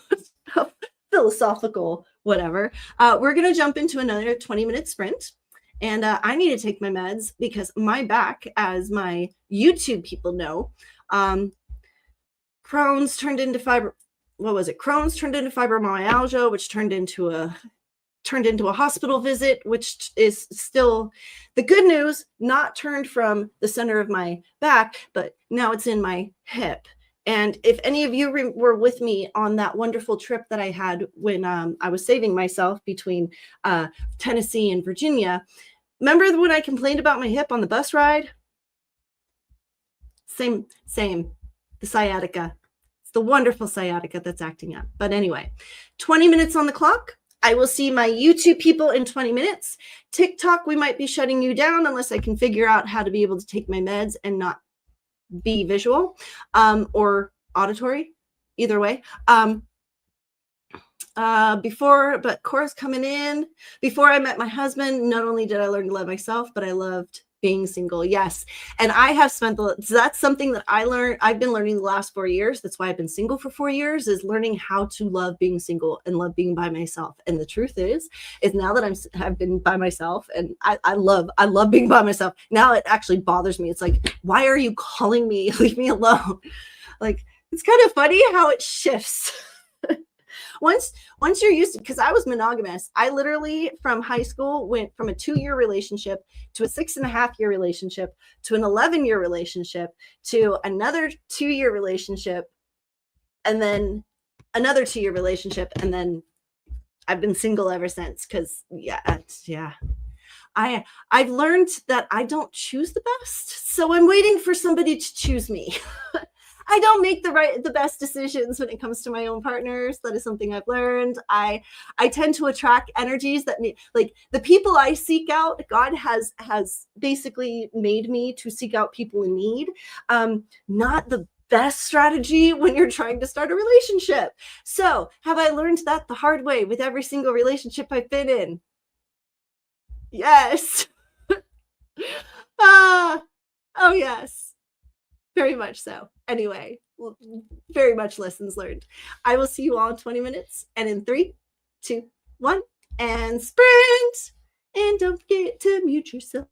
A: of philosophical whatever, we're going to jump into another 20-minute sprint. And I need to take my meds because my back, as my YouTube people know, Crohn's turned into fibromyalgia, which turned into a hospital visit, which is still the good news, not turned from the center of my back, but now it's in my hip. And if any of you were with me on that wonderful trip that I had when I was saving myself between Tennessee and Virginia, remember when I complained about my hip on the bus ride? Same, the sciatica. It's the wonderful sciatica that's acting up. But anyway, 20 minutes on the clock. I will see my YouTube people in 20 minutes. TikTok, we might be shutting you down unless I can figure out how to be able to take my meds and not be visual or auditory, either way. But Cora's coming in. Before I met my husband, not only did I learn to love myself, but I loved being single. Yes. And I have that's something that I've been learning the last 4 years. That's why I've been single for 4 years, is learning how to love being single and love being by myself. And the truth is now that I've been by myself, and I love being by myself. Now it actually bothers me. It's like, why are you calling me? Leave me alone. Like, it's kind of funny how it shifts. Once you're used to, because I was monogamous, I literally from high school went from a 2-year relationship to a 6.5-year relationship to an 11-year relationship to another 2-year relationship, and then another 2-year relationship, and then I've been single ever since. Because I've learned that I don't choose the best, so I'm waiting for somebody to choose me. I don't make the best decisions when it comes to my own partners. That is something I've learned. I tend to attract energies that need, like, the people I seek out. God has basically made me to seek out people in need. Not the best strategy when you're trying to start a relationship. So have I learned that the hard way with every single relationship I've been in? Yes. Oh yes. Very much so. Anyway, very much lessons learned. I will see you all in 20 minutes. And in 3, 2, 1, and sprint. And don't forget to mute yourself.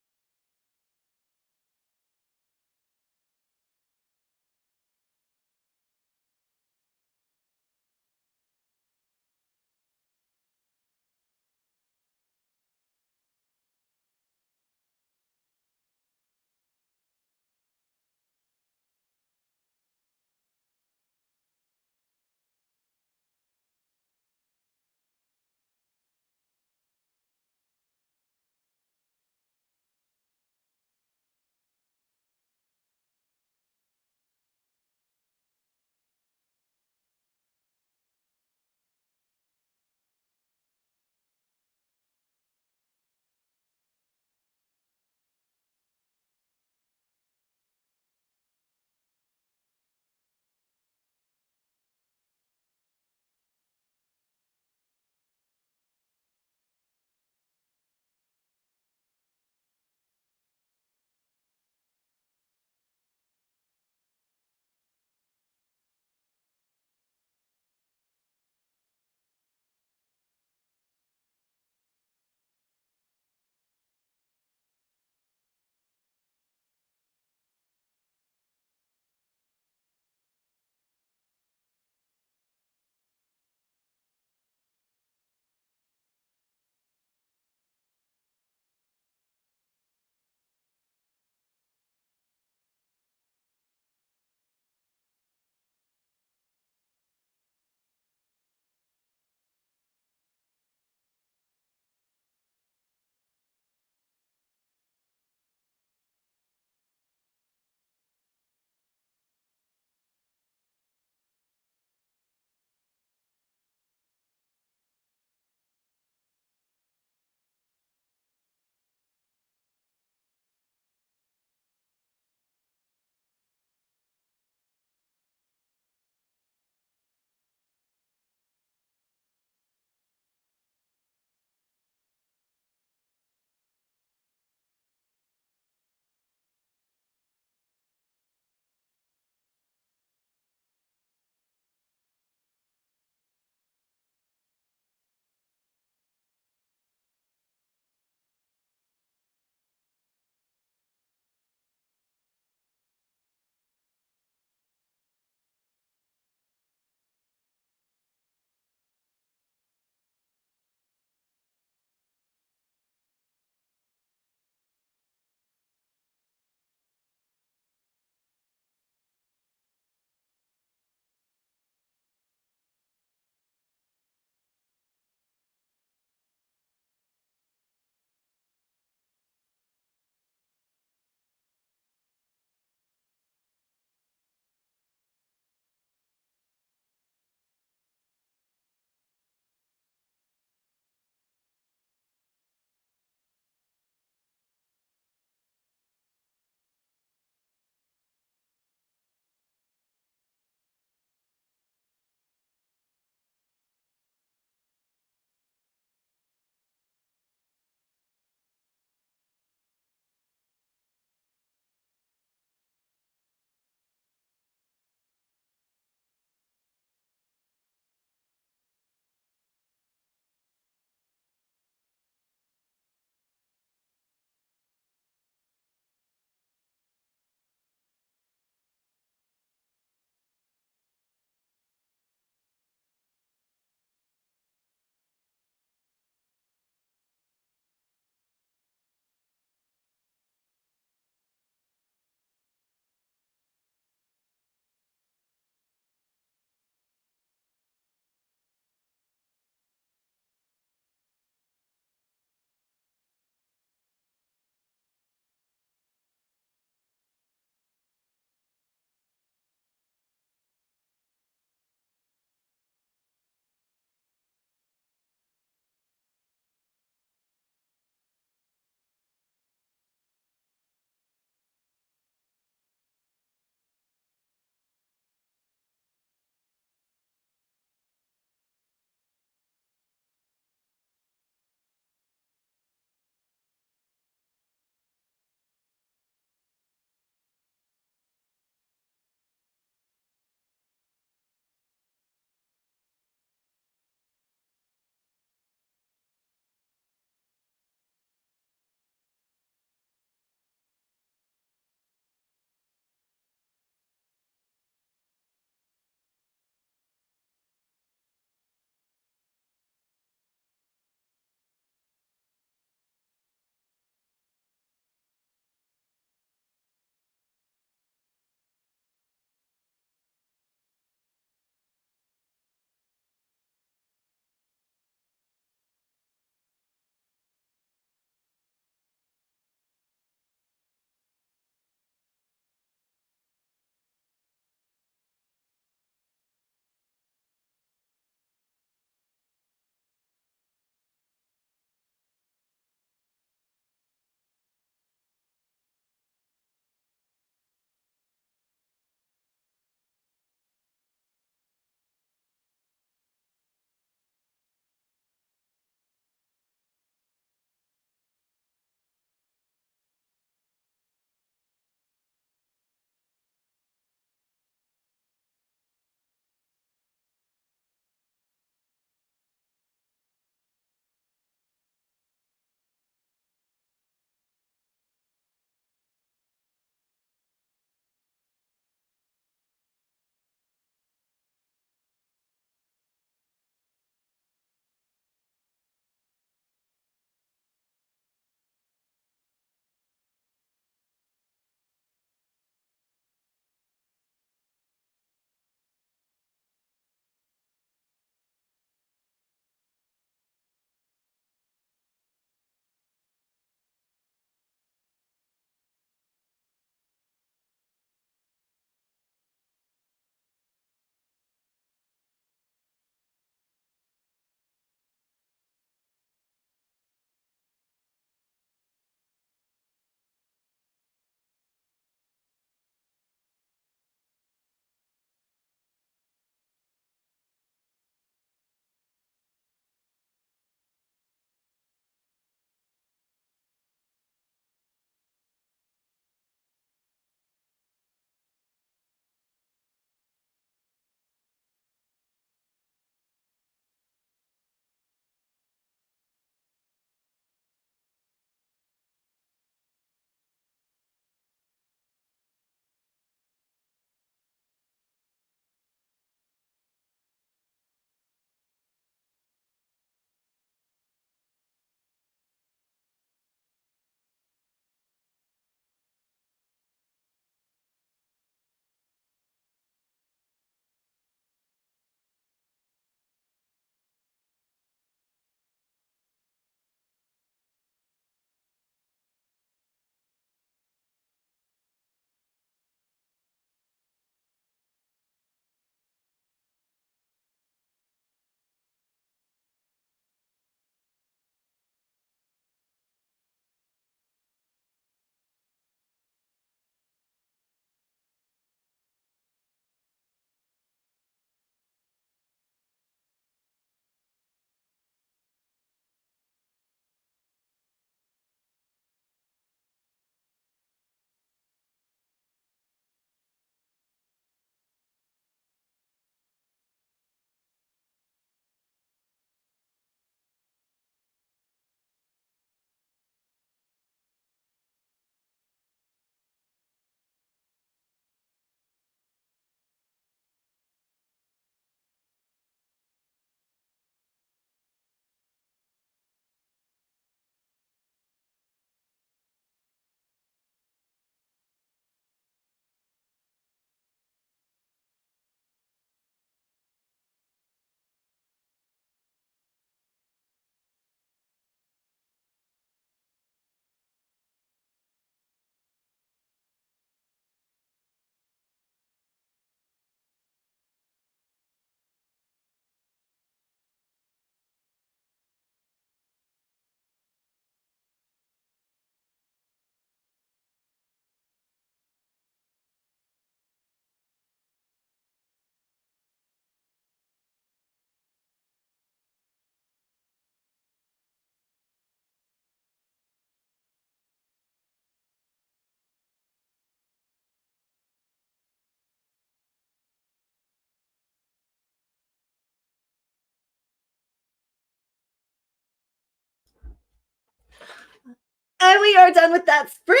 A: And we are done with that sprint.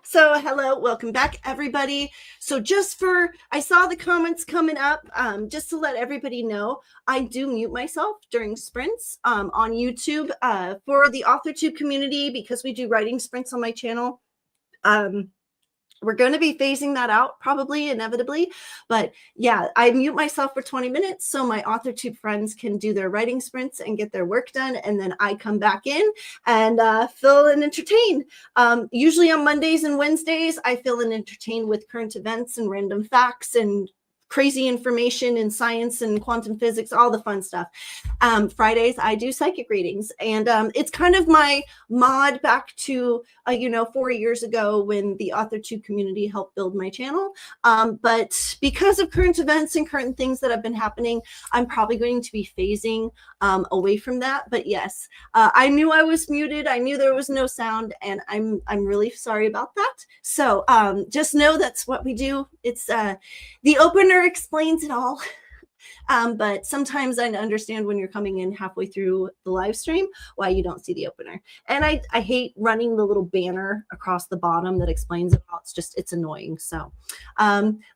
A: So hello, welcome back everybody. So I saw the comments coming up, just to let everybody know, I do mute myself during sprints on YouTube for the Authortube community, because we do writing sprints on my channel. We're going to be phasing that out probably inevitably, but yeah, I mute myself for 20 minutes so my Authortube friends can do their writing sprints and get their work done, and then I come back in and fill and entertain. Usually on Mondays and Wednesdays, I fill and entertain with current events and random facts and crazy information in science and quantum physics, all the fun stuff. Fridays, I do psychic readings, and it's kind of my mod back to 4 years ago when the Authortube community helped build my channel. But because of current events and current things that have been happening, I'm probably going to be phasing away from that. But yes, I knew I was muted. I knew there was no sound, and I'm really sorry about that. So just know that's what we do. It's the opener explains it all. But sometimes I understand when you're coming in halfway through the live stream why you don't see the opener. And I hate running the little banner across the bottom that explains it all. It's annoying. So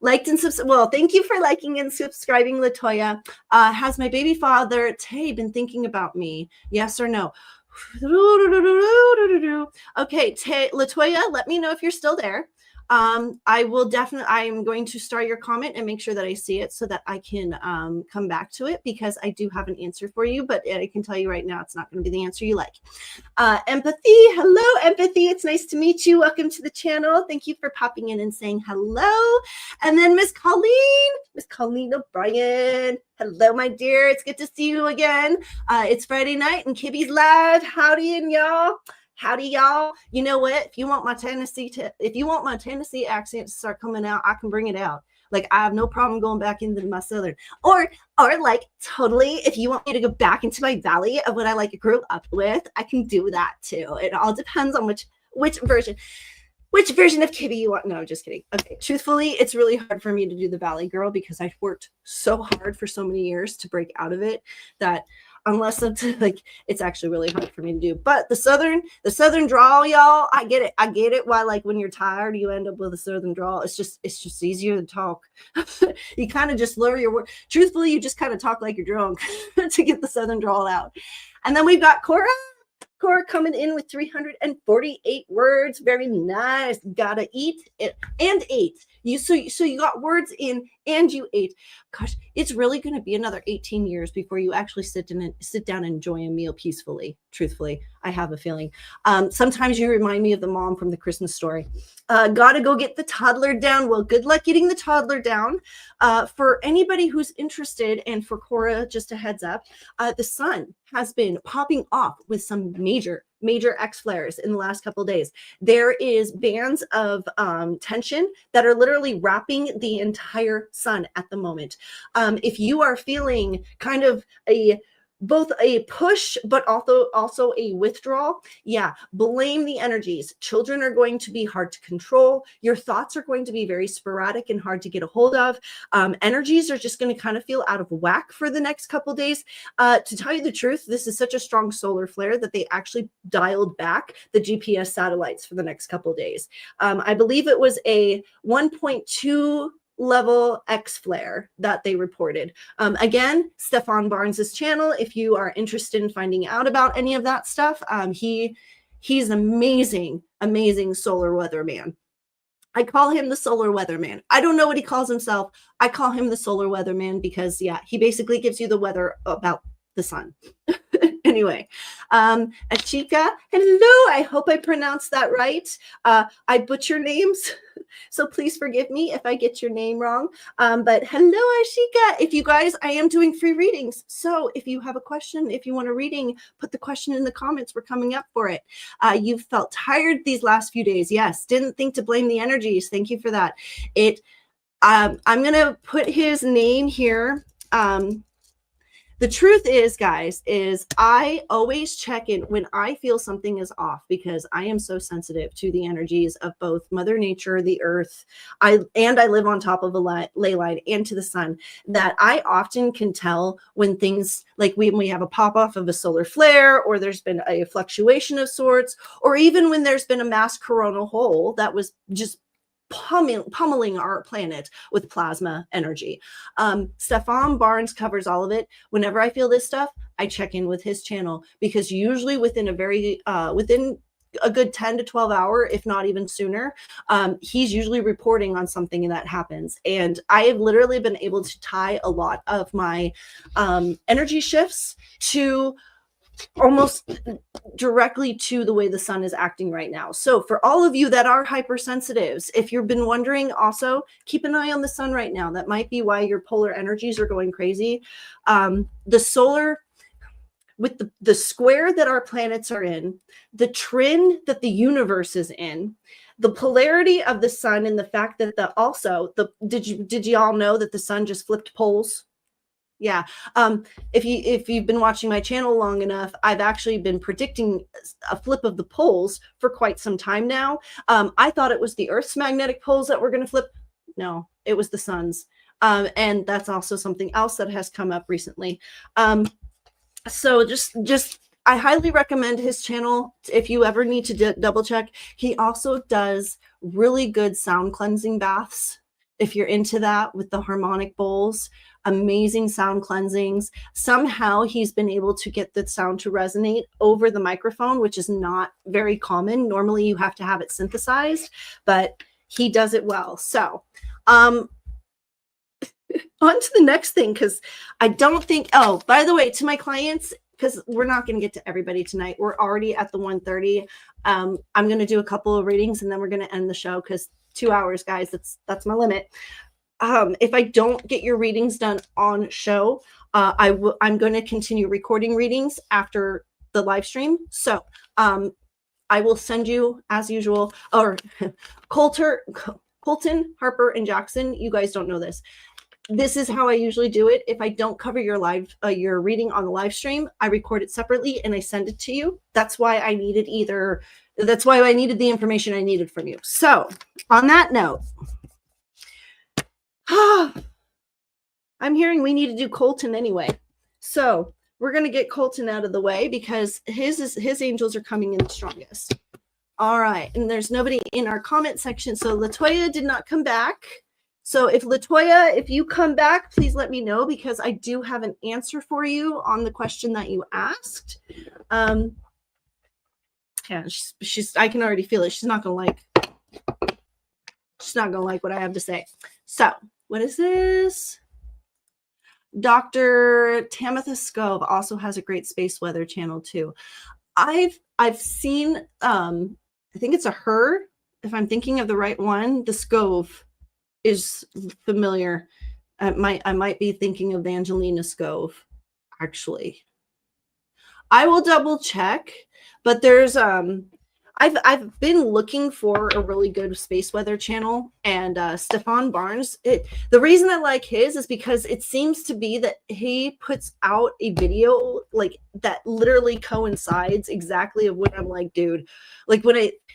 A: liked and well, thank you for liking and subscribing, Latoya. Has my baby father Tay been thinking about me? Yes or no? Okay, Latoya, let me know if you're still there. I'm going to star your comment and make sure that I see it so that I can come back to it, because I do have an answer for you, but I can tell you right now, it's not going to be the answer you like. Empathy. Hello, Empathy. It's nice to meet you. Welcome to the channel. Thank you for popping in and saying hello. And then Miss Colleen O'Brien. Hello, my dear. It's good to see you again. It's Friday night and Kibby's live. Howdy, and y'all. Howdy, y'all. You know what? If you want my Tennessee accent to start coming out, I can bring it out. Like, I have no problem going back into my Southern, or like totally, if you want me to go back into my valley of what I like grew up with, I can do that too. It all depends on which version of Kibby you want. No, just kidding. Okay. Truthfully, it's really hard for me to do the Valley Girl because I've worked so hard for so many years to break out of it that unless it's actually really hard for me to do. But the Southern drawl, y'all, I get it. Why, like, when you're tired, you end up with a Southern drawl. It's just easier to talk. You kind of just lower your word. Truthfully, you just kind of talk like you're drunk to get the Southern drawl out. And then we've got Cora coming in with 348 words. Very nice. Gotta eat it and ate. So you got words in and you ate. Gosh, it's really going to be another 18 years before you actually sit down and enjoy a meal peacefully. Truthfully, I have a feeling. Sometimes you remind me of the mom from the Christmas Story. Gotta go get the toddler down. Well, good luck getting the toddler down. For anybody who's interested, and for Cora, just a heads up, the sun has been popping off with some major X flares in the last couple of days. There is bands of tension that are literally wrapping the entire sun at the moment. If you are feeling kind of both a push but also a withdrawal, yeah, blame the energies. Children are going to be hard to control. Your thoughts are going to be very sporadic and hard to get a hold of. Energies are just going to kind of feel out of whack for the next couple days. To tell you the truth, this is such a strong solar flare that they actually dialed back the GPS satellites for the next couple days. I believe it was a 1.2 level X flare that they reported. Again, Stefan Barnes's channel, if you are interested in finding out about any of that stuff, he's an amazing solar weatherman. I call him the solar weatherman. I don't know what he calls himself. I call him the solar weatherman because, yeah, he basically gives you the weather about the sun. Anyway, Achika, hello. I hope I pronounced that right. I butcher names, so please forgive me if I get your name wrong. But hello, Ashika. If you guys, I am doing free readings. So if you have a question, if you want a reading, put the question in the comments. We're coming up for it. You've felt tired these last few days. Yes. Didn't think to blame the energies. Thank you for that. I'm going to put his name here. The truth is, guys, is I always check in when I feel something is off, because I am so sensitive to the energies of both Mother Nature, the earth. I live on top of a ley line, and to the sun, that I often can tell when things, like when we have a pop off of a solar flare, or there's been a fluctuation of sorts, or even when there's been a mass coronal hole that was just pummeling our planet with plasma energy. Stefan Barnes covers all of it. Whenever I feel this stuff, I check in with his channel, because usually within a good 10 to 12 hour, if not even sooner, he's usually reporting on something that happens. And I have literally been able to tie a lot of my energy shifts to almost directly to the way the sun is acting right now. So for all of you that are hypersensitives, if you've been wondering, also keep an eye on the sun right now. That might be why your polar energies are going crazy. The solar, with the square that our planets are in, the trine that the universe is in, the polarity of the sun, and the fact that did you all know that the sun just flipped poles? Yeah. If you've been watching my channel long enough, I've actually been predicting a flip of the poles for quite some time now. I thought it was the Earth's magnetic poles that were going to flip. No, it was the sun's. And that's also something else that has come up recently. So just I highly recommend his channel if you ever need to double check. He also does really good sound cleansing baths, if you're into that, with the harmonic bowls. Amazing sound cleansings. Somehow he's been able to get the sound to resonate over the microphone, which is not very common. Normally you have to have it synthesized, but he does it well. So on to the next thing, because I don't think, oh, by the way, to my clients, because we're not going to get to everybody tonight. We're already at the 1:30. I'm going to do a couple of readings, and then we're going to end the show, because 2 hours, guys, that's my limit. If I don't get your readings done on show, I'm going to continue recording readings after the live stream. So I will send you, as usual, or Colton, Harper, and Jackson. You guys don't know this. This is how I usually do it. If I don't cover your your reading on the live stream, I record it separately and I send it to you. That's why I needed the information I needed from you. So on that note, I'm hearing we need to do Colton anyway. So we're going to get Colton out of the way, because his angels are coming in the strongest. All right. And there's nobody in our comment section. So Latoya did not come back. So if you come back, please let me know, because I do have an answer for you on the question that you asked. Yeah, I can already feel it. She's not going to like what I have to say. So what is this? Dr. Tamitha Scove also has a great space weather channel too. I've seen, I think it's a her, if I'm thinking of the right one. The Scove is familiar. I might be thinking of Angelina Scove, actually. I will double check, but there's I've been looking for a really good space weather channel, and Stefan Barnes. The reason I like his is because it seems to be that he puts out a video like that literally coincides exactly of when I'm like, dude, like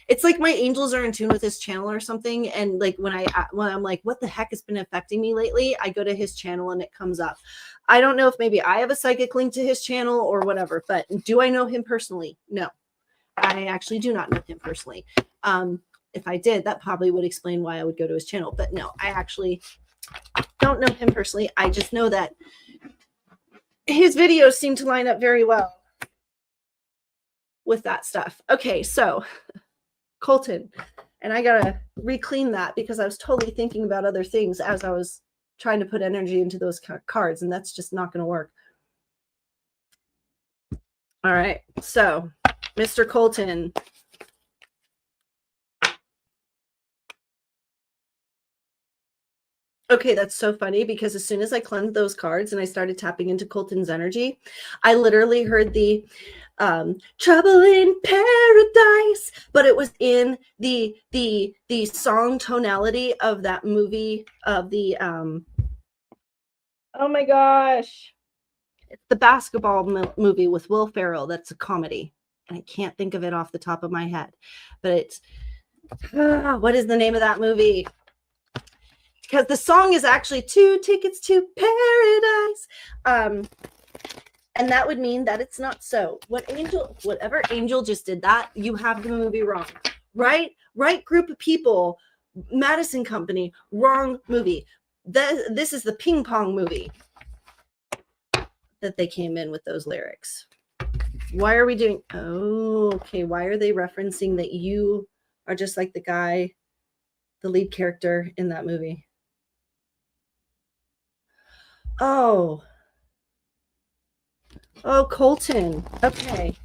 A: it's like my angels are in tune with his channel or something, and like when I'm like, what the heck has been affecting me lately? I go to his channel and it comes up. I don't know if maybe I have a psychic link to his channel or whatever, but do I know him personally? No. I actually do not know him personally. If I did, that probably would explain why I would go to his channel. But no, I actually don't know him personally. I just know that his videos seem to line up very well with that stuff. Okay, so Colton, and I gotta re-clean that because I was totally thinking about other things as I was trying to put energy into those cards, and that's just not going to work. All right, so Mr. Colton. Okay, that's so funny because as soon as I cleansed those cards and I started tapping into Colton's energy, I literally heard the trouble in paradise, but it was in the song tonality of that movie of the oh my gosh. It's the basketball movie with Will Ferrell. That's a comedy. And I can't think of it off the top of my head. But it's, what is the name of that movie? Because the song is actually 2 Tickets to Paradise. And that would mean that it's not so. Whatever angel just did that, you have the movie wrong. Right group of people, Madison Company, wrong movie. This is the ping pong movie that they came in with those lyrics. Why are we doing? Oh, okay. Why are they referencing that you are just like the guy, the lead character in that movie? Oh, Colton. Okay.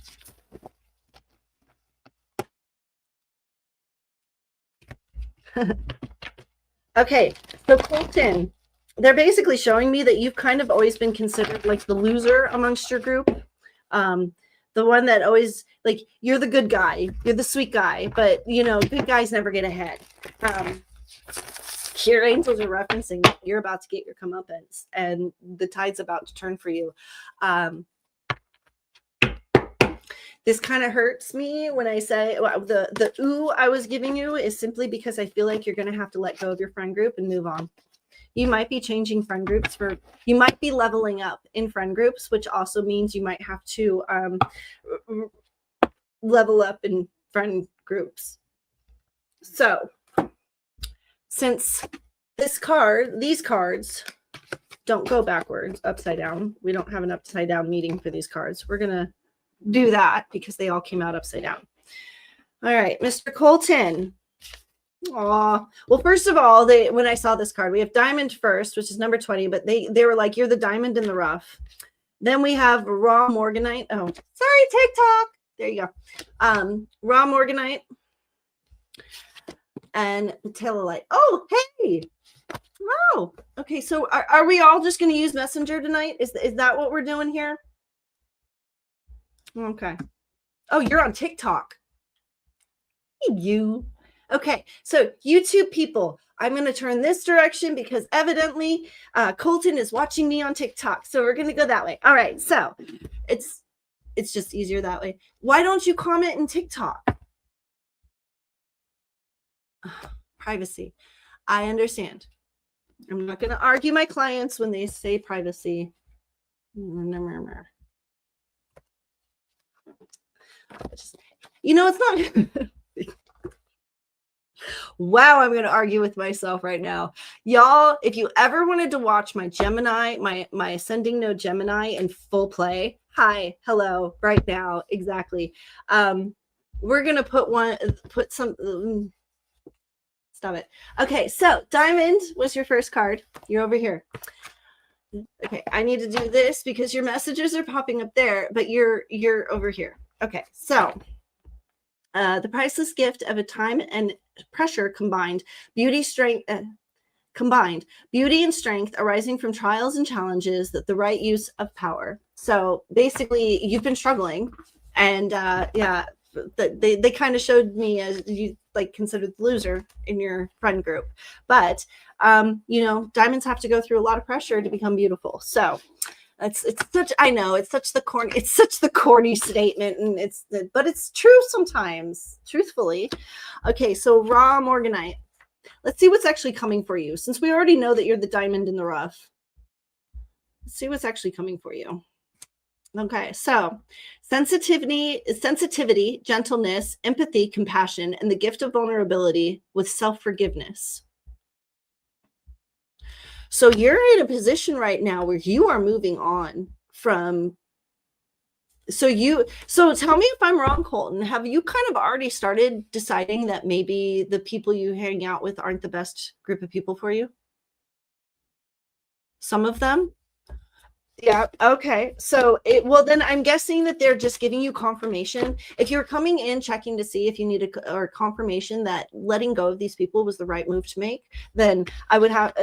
A: Okay, so Colton, they're basically showing me that you've kind of always been considered like the loser amongst your group. The one that always, like, you're the good guy, you're the sweet guy, but you know, good guys never get ahead. Your angels are referencing that you're about to get your comeuppance and the tide's about to turn for you. This kind of hurts me when I say the ooh I was giving you is simply because I feel like you're going to have to let go of your friend group and move on. You might be changing friend groups you might be leveling up in friend groups, which also means you might have to level up in friend groups. So since these cards don't go backwards, upside down, we don't have an upside down meeting for these cards. We're going to do that because they all came out upside down. All right, Mr. Colton. Aw. Well, first of all, when I saw this card, we have Diamond first, which is number 20, but they were like, you're the diamond in the rough. Then we have Raw Morganite. Oh, sorry, TikTok. There you go. Raw Morganite and Telelite. Oh, hey. Oh, okay. So are we all just going to use Messenger tonight? Is that what we're doing here? Okay. Oh, you're on TikTok. Hey, you. Okay, so YouTube people, I'm going to turn this direction because evidently Colton is watching me on TikTok. So we're going to go that way. All right, so it's just easier that way. Why don't you comment in TikTok? Privacy. I understand. I'm not going to argue my clients when they say privacy. You know, it's not... Wow, I'm going to argue with myself right now. Y'all, if you ever wanted to watch my Gemini, my ascending node Gemini in full play, hi, hello, right now, exactly. We're going to put some, stop it. Okay, so Diamond was your first card. You're over here. Okay, I need to do this because your messages are popping up there, but you're over here. Okay, so the priceless gift of a time and pressure combined, beauty and strength arising from trials and challenges, that the right use of power. So basically, you've been struggling, and they kind of showed me as you like considered the loser in your friend group, but you know, diamonds have to go through a lot of pressure to become beautiful. So it's such the corny statement, and but it's true sometimes, truthfully. Okay, so Raw Morganite. Let's see what's actually coming for you. Since we already know that you're the diamond in the rough, let's see what's actually coming for you. Okay, so sensitivity, gentleness, empathy, compassion, and the gift of vulnerability with self-forgiveness. So you're in a position right now where you are moving on from. So tell me if I'm wrong, Colton. Have you kind of already started deciding that maybe the people you hang out with aren't the best group of people for you? Some of them? Yeah. Okay. So then I'm guessing that they're just giving you confirmation. If you're coming in checking to see if you need or confirmation that letting go of these people was the right move to make, then I would have,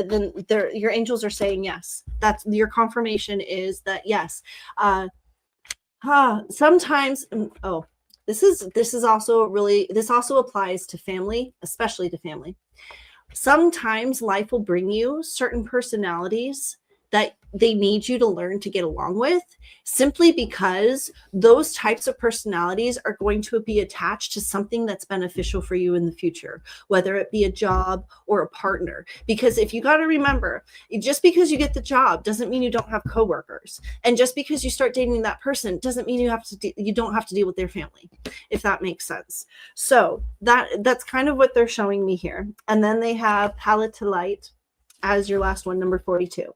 A: your angels are saying yes. That's your confirmation is that yes. Sometimes, this also applies to family, especially to family. Sometimes life will bring you certain personalities that they need you to learn to get along with, simply because those types of personalities are going to be attached to something that's beneficial for you in the future, whether it be a job or a partner. Because if you got to remember, just because you get the job doesn't mean you don't have coworkers, and just because you start dating that person doesn't mean you don't have to deal with their family, if that makes sense. So that's kind of what they're showing me here. And then they have palette to light as your last one, number 42.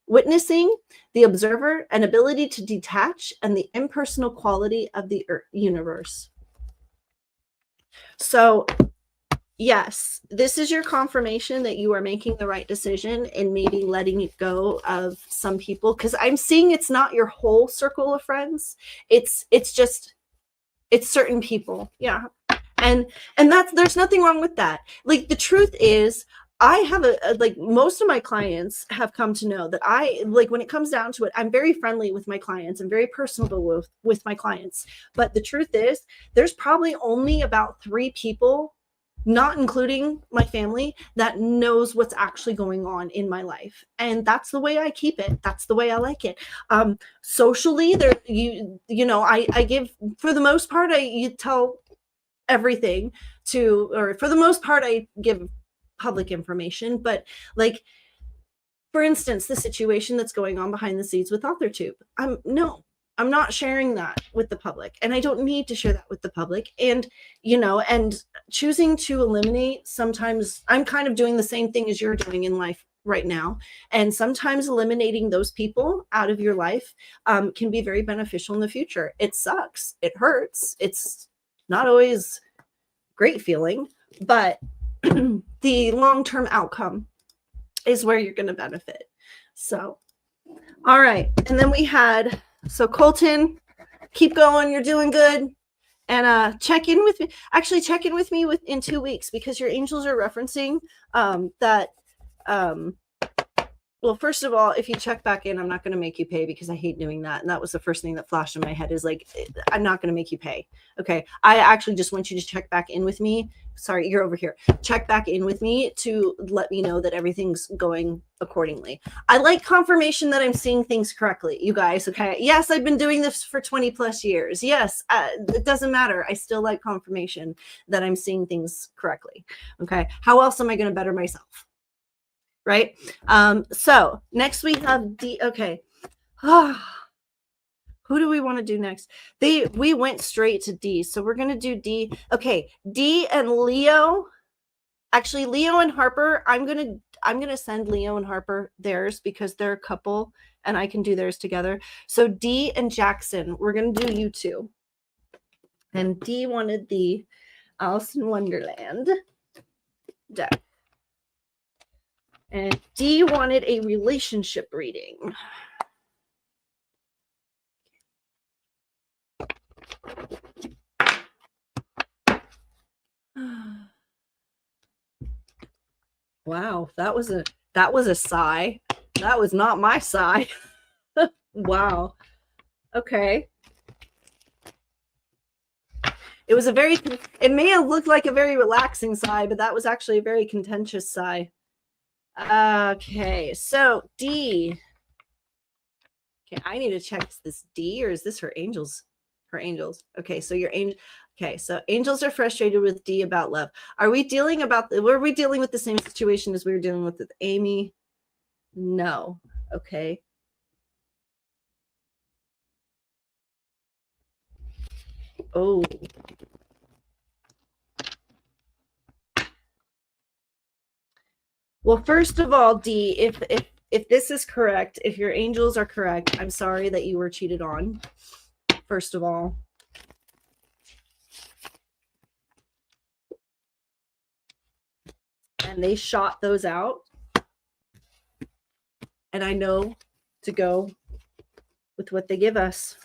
A: Witnessing, the observer, an ability to detach, and the impersonal quality of the universe. So yes, this is your confirmation that you are making the right decision and maybe letting it go of some people, because I'm seeing it's not your whole circle of friends. It's certain people. Yeah. And there's nothing wrong with that. Like, the truth is, I have like most of my clients have come to know that I, like, when it comes down to it, I'm very friendly with my clients and very personable with my clients. But the truth is, there's probably only about 3 people, not including my family, that knows what's actually going on in my life. And that's the way I keep it. That's the way I like it. Socially, there, I give, for the most part, you tell everything to, or for the most part, I give public information. But, like, for instance, the situation that's going on behind the scenes with Authortube, I'm not sharing that with the public, and I don't need to share that with the public. And and choosing to eliminate, sometimes I'm kind of doing the same thing as you're doing in life right now, and sometimes eliminating those people out of your life can be very beneficial in the future. It sucks, it hurts, it's not always great feeling, but the long-term outcome is where you're going to benefit. So, all right. And then we had, so Colton, keep going. You're doing good. And check in with me. Actually, check in with me in 2 weeks, because your angels are referencing that. Well, first of all, if you check back in, I'm not going to make you pay, because I hate doing that. And that was the first thing that flashed in my head, is like, I'm not going to make you pay. Okay. I actually just want you to check back in with me. Sorry, you're over here. Check back in with me to let me know that everything's going accordingly. I like confirmation that I'm seeing things correctly, you guys. Okay. Yes, I've been doing this for 20 plus years. Yes, it doesn't matter. I still like confirmation that I'm seeing things correctly. Okay. How else am I going to better myself? Right. So next we have D. Okay. Who do we want to do next? We went straight to D. So we're going to do D. Okay. D and Leo. Actually, Leo and Harper, I'm going to send Leo and Harper theirs, because they're a couple and I can do theirs together. So D and Jackson, we're going to do you two. And D wanted the Alice in Wonderland deck. And D wanted a relationship reading. Wow, that was a sigh. That was not my sigh. Wow. Okay. It may have looked like a very relaxing sigh, but that was actually a very contentious sigh. Okay, so D. Okay, I need to check this D, or is this her angels? Her angels. Okay, so your angel. Okay, so angels are frustrated with D about love. Were we dealing with the same situation as we were dealing with Amy? No. Okay. Oh. Well, first of all, D, if this is correct, if your angels are correct, I'm sorry that you were cheated on. First of all. And they shot those out. And I know to go with what they give us.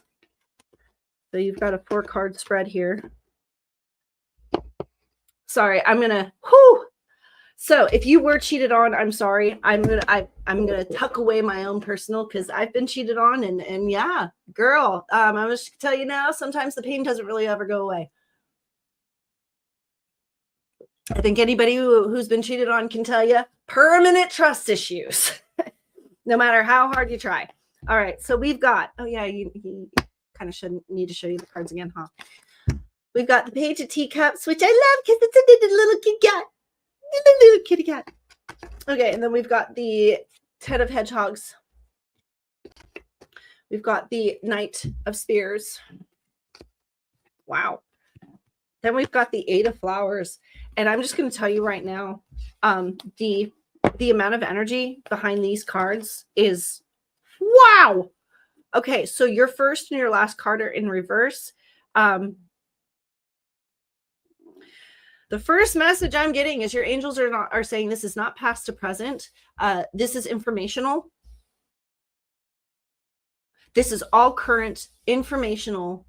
A: So you've got a 4-card spread here. Sorry, I'm gonna. Whew. So if you were cheated on, I'm sorry. I'm gonna tuck away my own personal, because I've been cheated on, and yeah, girl. I'm just gonna tell you now. Sometimes the pain doesn't really ever go away. I think anybody who's been cheated on can tell you, permanent trust issues. no matter how hard you try. All right, so we've got, oh yeah, you kind of shouldn't need to show you the cards again, huh? We've got the Page of Teacups, which I love because it's a little kitty cat. Little kitty cat. Okay, and then we've got the Ten of Hedgehogs. We've got the Knight of Spears. Wow. Then we've got the Eight of Flowers. And I'm just going to tell you right now, the amount of energy behind these cards is wow. Okay, so your first and your last card are in reverse. The first message I'm getting is your angels are saying this is not past to present. This is informational. This is all current informational.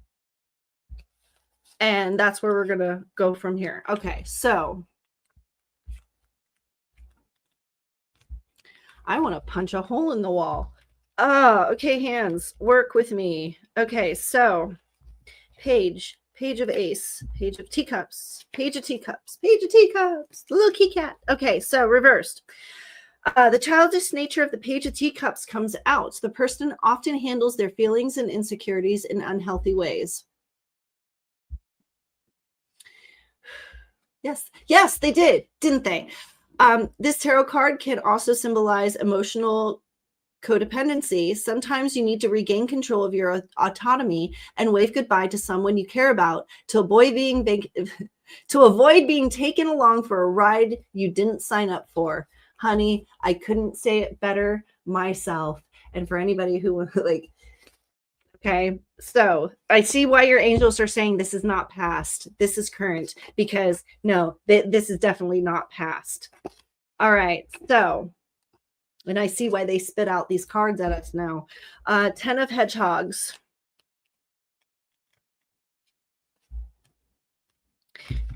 A: And that's where we're going to go from here. Okay, so I want to punch a hole in the wall. Oh, okay, hands, work with me. Okay, so Page of Ace, Page of Teacups, Page of Teacups, Page of Teacups, the little kitty cat. Okay, so reversed. The childish nature of the Page of Teacups comes out. The person often handles their feelings and insecurities in unhealthy ways. Yes, they did, didn't they? This tarot card can also symbolize emotional codependency. Sometimes you need to regain control of your autonomy and wave goodbye to someone you care about to avoid being taken along for a ride you didn't sign up for. Honey, I couldn't say it better myself. And for anybody who like, okay, so I see why your angels are saying this is not past. This is current, because no, this is definitely not past. All right, so, and I see why they spit out these cards at us now. 10 of Hedgehogs.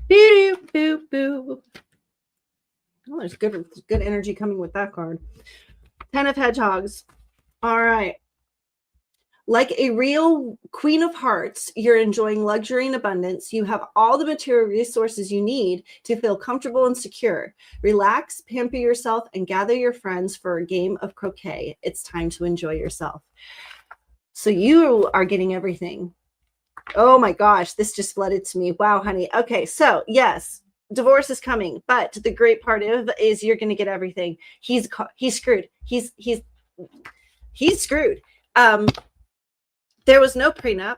A: Boo, boo, boo. Oh, there's good energy coming with that card. 10 of Hedgehogs. All right. Like a real Queen of Hearts, you're enjoying luxury and abundance. You have all the material resources you need to feel comfortable and secure. Relax, pamper yourself, and gather your friends for a game of croquet. It's time to enjoy yourself. So you are getting everything. Oh my gosh, this just flooded to me. Wow, honey. Okay, so yes, divorce is coming, but the great part of is you're going to get everything. He's screwed. He's screwed. There was no prenup.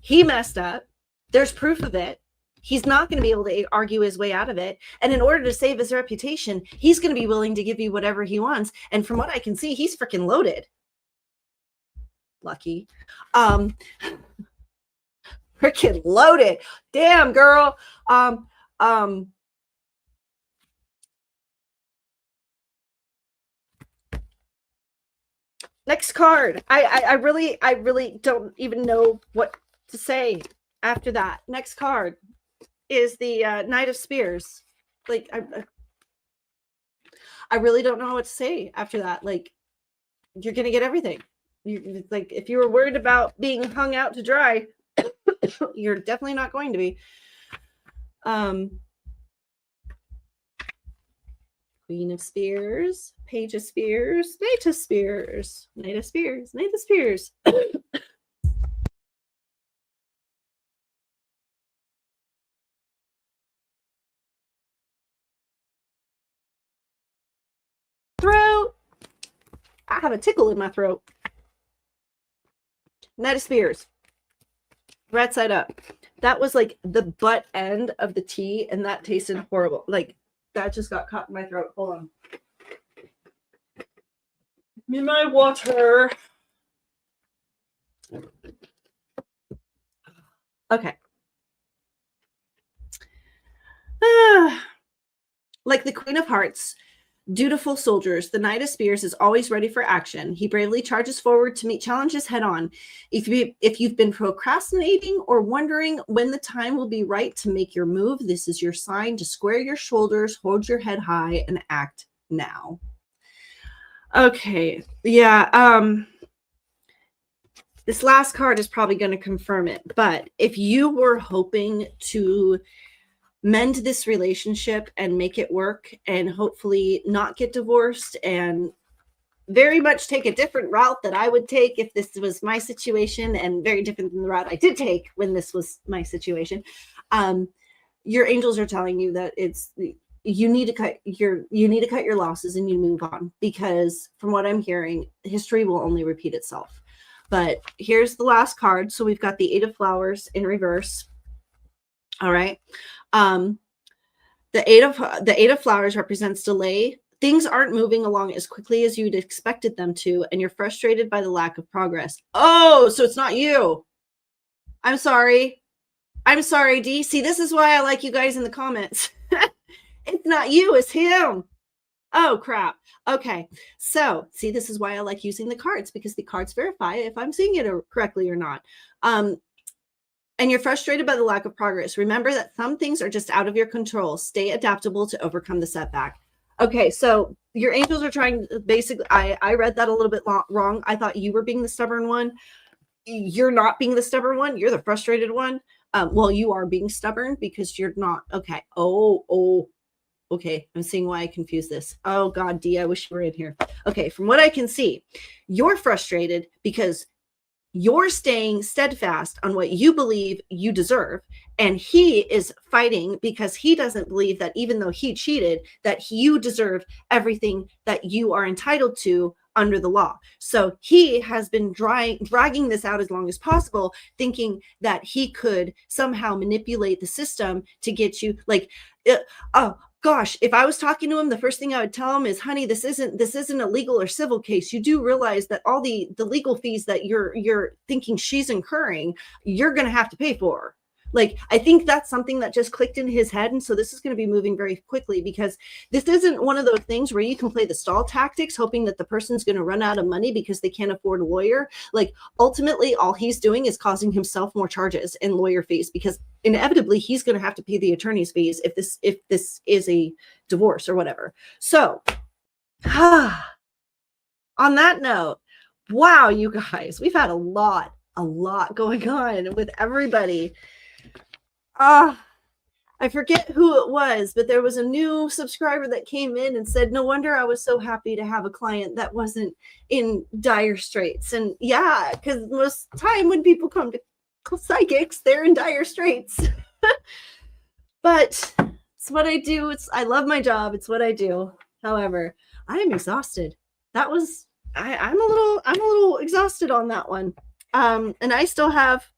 A: He messed up. There's proof of it. He's not going to be able to argue his way out of it. And in order to save his reputation, he's going to be willing to give you whatever he wants. And from what I can see, he's freaking loaded. Lucky. Freaking loaded. Damn, girl. Next card. I really don't even know what to say after that. Next card is the Knight of Spears. Like, I really don't know what to say after that. Like, you're gonna get everything. You like, if you were worried about being hung out to dry, you're definitely not going to be. Queen of Spears, Page of Spears, Knight of Spears, Knight of Spears, Knight of Spears. Throat. I have a tickle in my throat. Knight of Spears. Right side up. That was like the butt end of the tea, and that tasted horrible. Like, that just got caught in my throat. Hold on. Give me my water. Okay. Like the Queen of Hearts, dutiful soldiers, the Knight of Spears is always ready for action. He bravely charges forward to meet challenges head on. If you've been procrastinating or wondering when the time will be right to make your move, this is your sign to square your shoulders, hold your head high, and act now. Okay, yeah. This last card is probably going to confirm it. But if you were hoping to mend this relationship and make it work and hopefully not get divorced and very much take a different route that I would take if this was my situation, and very different than the route I did take when this was my situation. Your angels are telling you that you need to cut your losses and you move on, because from what I'm hearing, history will only repeat itself. But here's the last card. So we've got the 8 of Flowers in reverse. All right. The 8 of Flowers represents delay. Things aren't moving along as quickly as you'd expected them to, and you're frustrated by the lack of progress. Oh, so it's not you. I'm sorry. I'm sorry, D. See, this is why I like you guys in the comments. It's not you, it's him. Oh, crap. Okay. So, see, this is why I like using the cards, because the cards verify if I'm seeing it correctly or not. And you're frustrated by the lack of progress. Remember that some things are just out of your control. Stay adaptable to overcome the setback. Okay, so your angels are trying to basically, I read that a little bit wrong. I thought you were being the stubborn one. You're not being the stubborn one. You're the frustrated one. Well, you are being stubborn because you're not. Okay. Oh, okay. I'm seeing why I confused this. Oh, God, D, I wish you were in here. Okay, from what I can see, you're frustrated because you're staying steadfast on what you believe you deserve, and he is fighting because he doesn't believe that even though he cheated, that you deserve everything that you are entitled to under the law. So he has been dragging this out as long as possible, thinking that he could somehow manipulate the system to get you like, oh gosh, if I was talking to him, the first thing I would tell him is, honey, this isn't a legal or civil case. You do realize that all the legal fees that you're thinking she's incurring, you're going to have to pay for. Like, I think that's something that just clicked in his head. And so this is going to be moving very quickly, because this isn't one of those things where you can play the stall tactics, hoping that the person's going to run out of money because they can't afford a lawyer. Like, ultimately, all he's doing is causing himself more charges and lawyer fees, because inevitably he's going to have to pay the attorney's fees if this is a divorce or whatever. So, on that note, wow, you guys, we've had a lot going on with everybody. I forget who it was, but there was a new subscriber that came in and said, no wonder I was so happy to have a client that wasn't in dire straits. And yeah, because most time when people come to psychics, they're in dire straits. But it's what I do. I love my job. It's what I do. However, I am exhausted. That was, I'm a little exhausted on that one. And I still have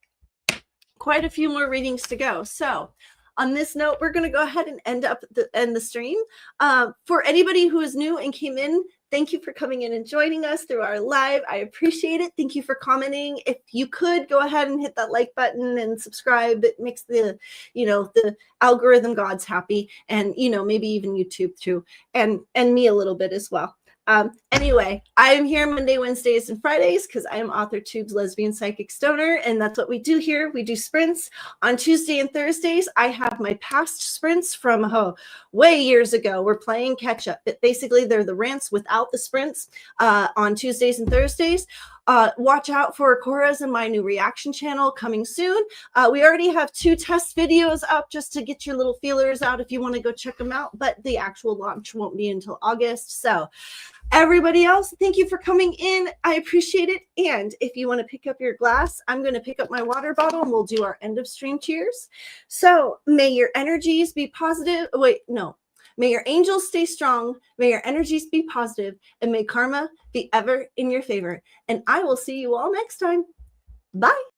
A: quite a few more readings to go. So on this note, we're going to go ahead and end the stream. For anybody who is new and came in, thank you for coming in and joining us through our live. I appreciate it. Thank you for commenting. If you could go ahead and hit that like button and subscribe, it makes the algorithm gods happy, and maybe even YouTube too, and me a little bit as well. Anyway, I am here Monday, Wednesdays, and Fridays because I am Authortubes lesbian psychic stoner, and that's what we do here. We do sprints on Tuesday and Thursdays. I have my past sprints from way years ago. We're playing catch up, but basically they're the rants without the sprints on Tuesdays and Thursdays. Watch out for Cora's and my new reaction channel coming soon. We already have 2 test videos up just to get your little feelers out if you want to go check them out, but the actual launch won't be until August. So everybody else, thank you for coming in. I appreciate it. And if you want to pick up your glass, I'm going to pick up my water bottle and we'll do our end of stream cheers. So may your energies be positive. May your angels stay strong. May your energies be positive, and may karma be ever in your favor. And I will see you all next time. Bye.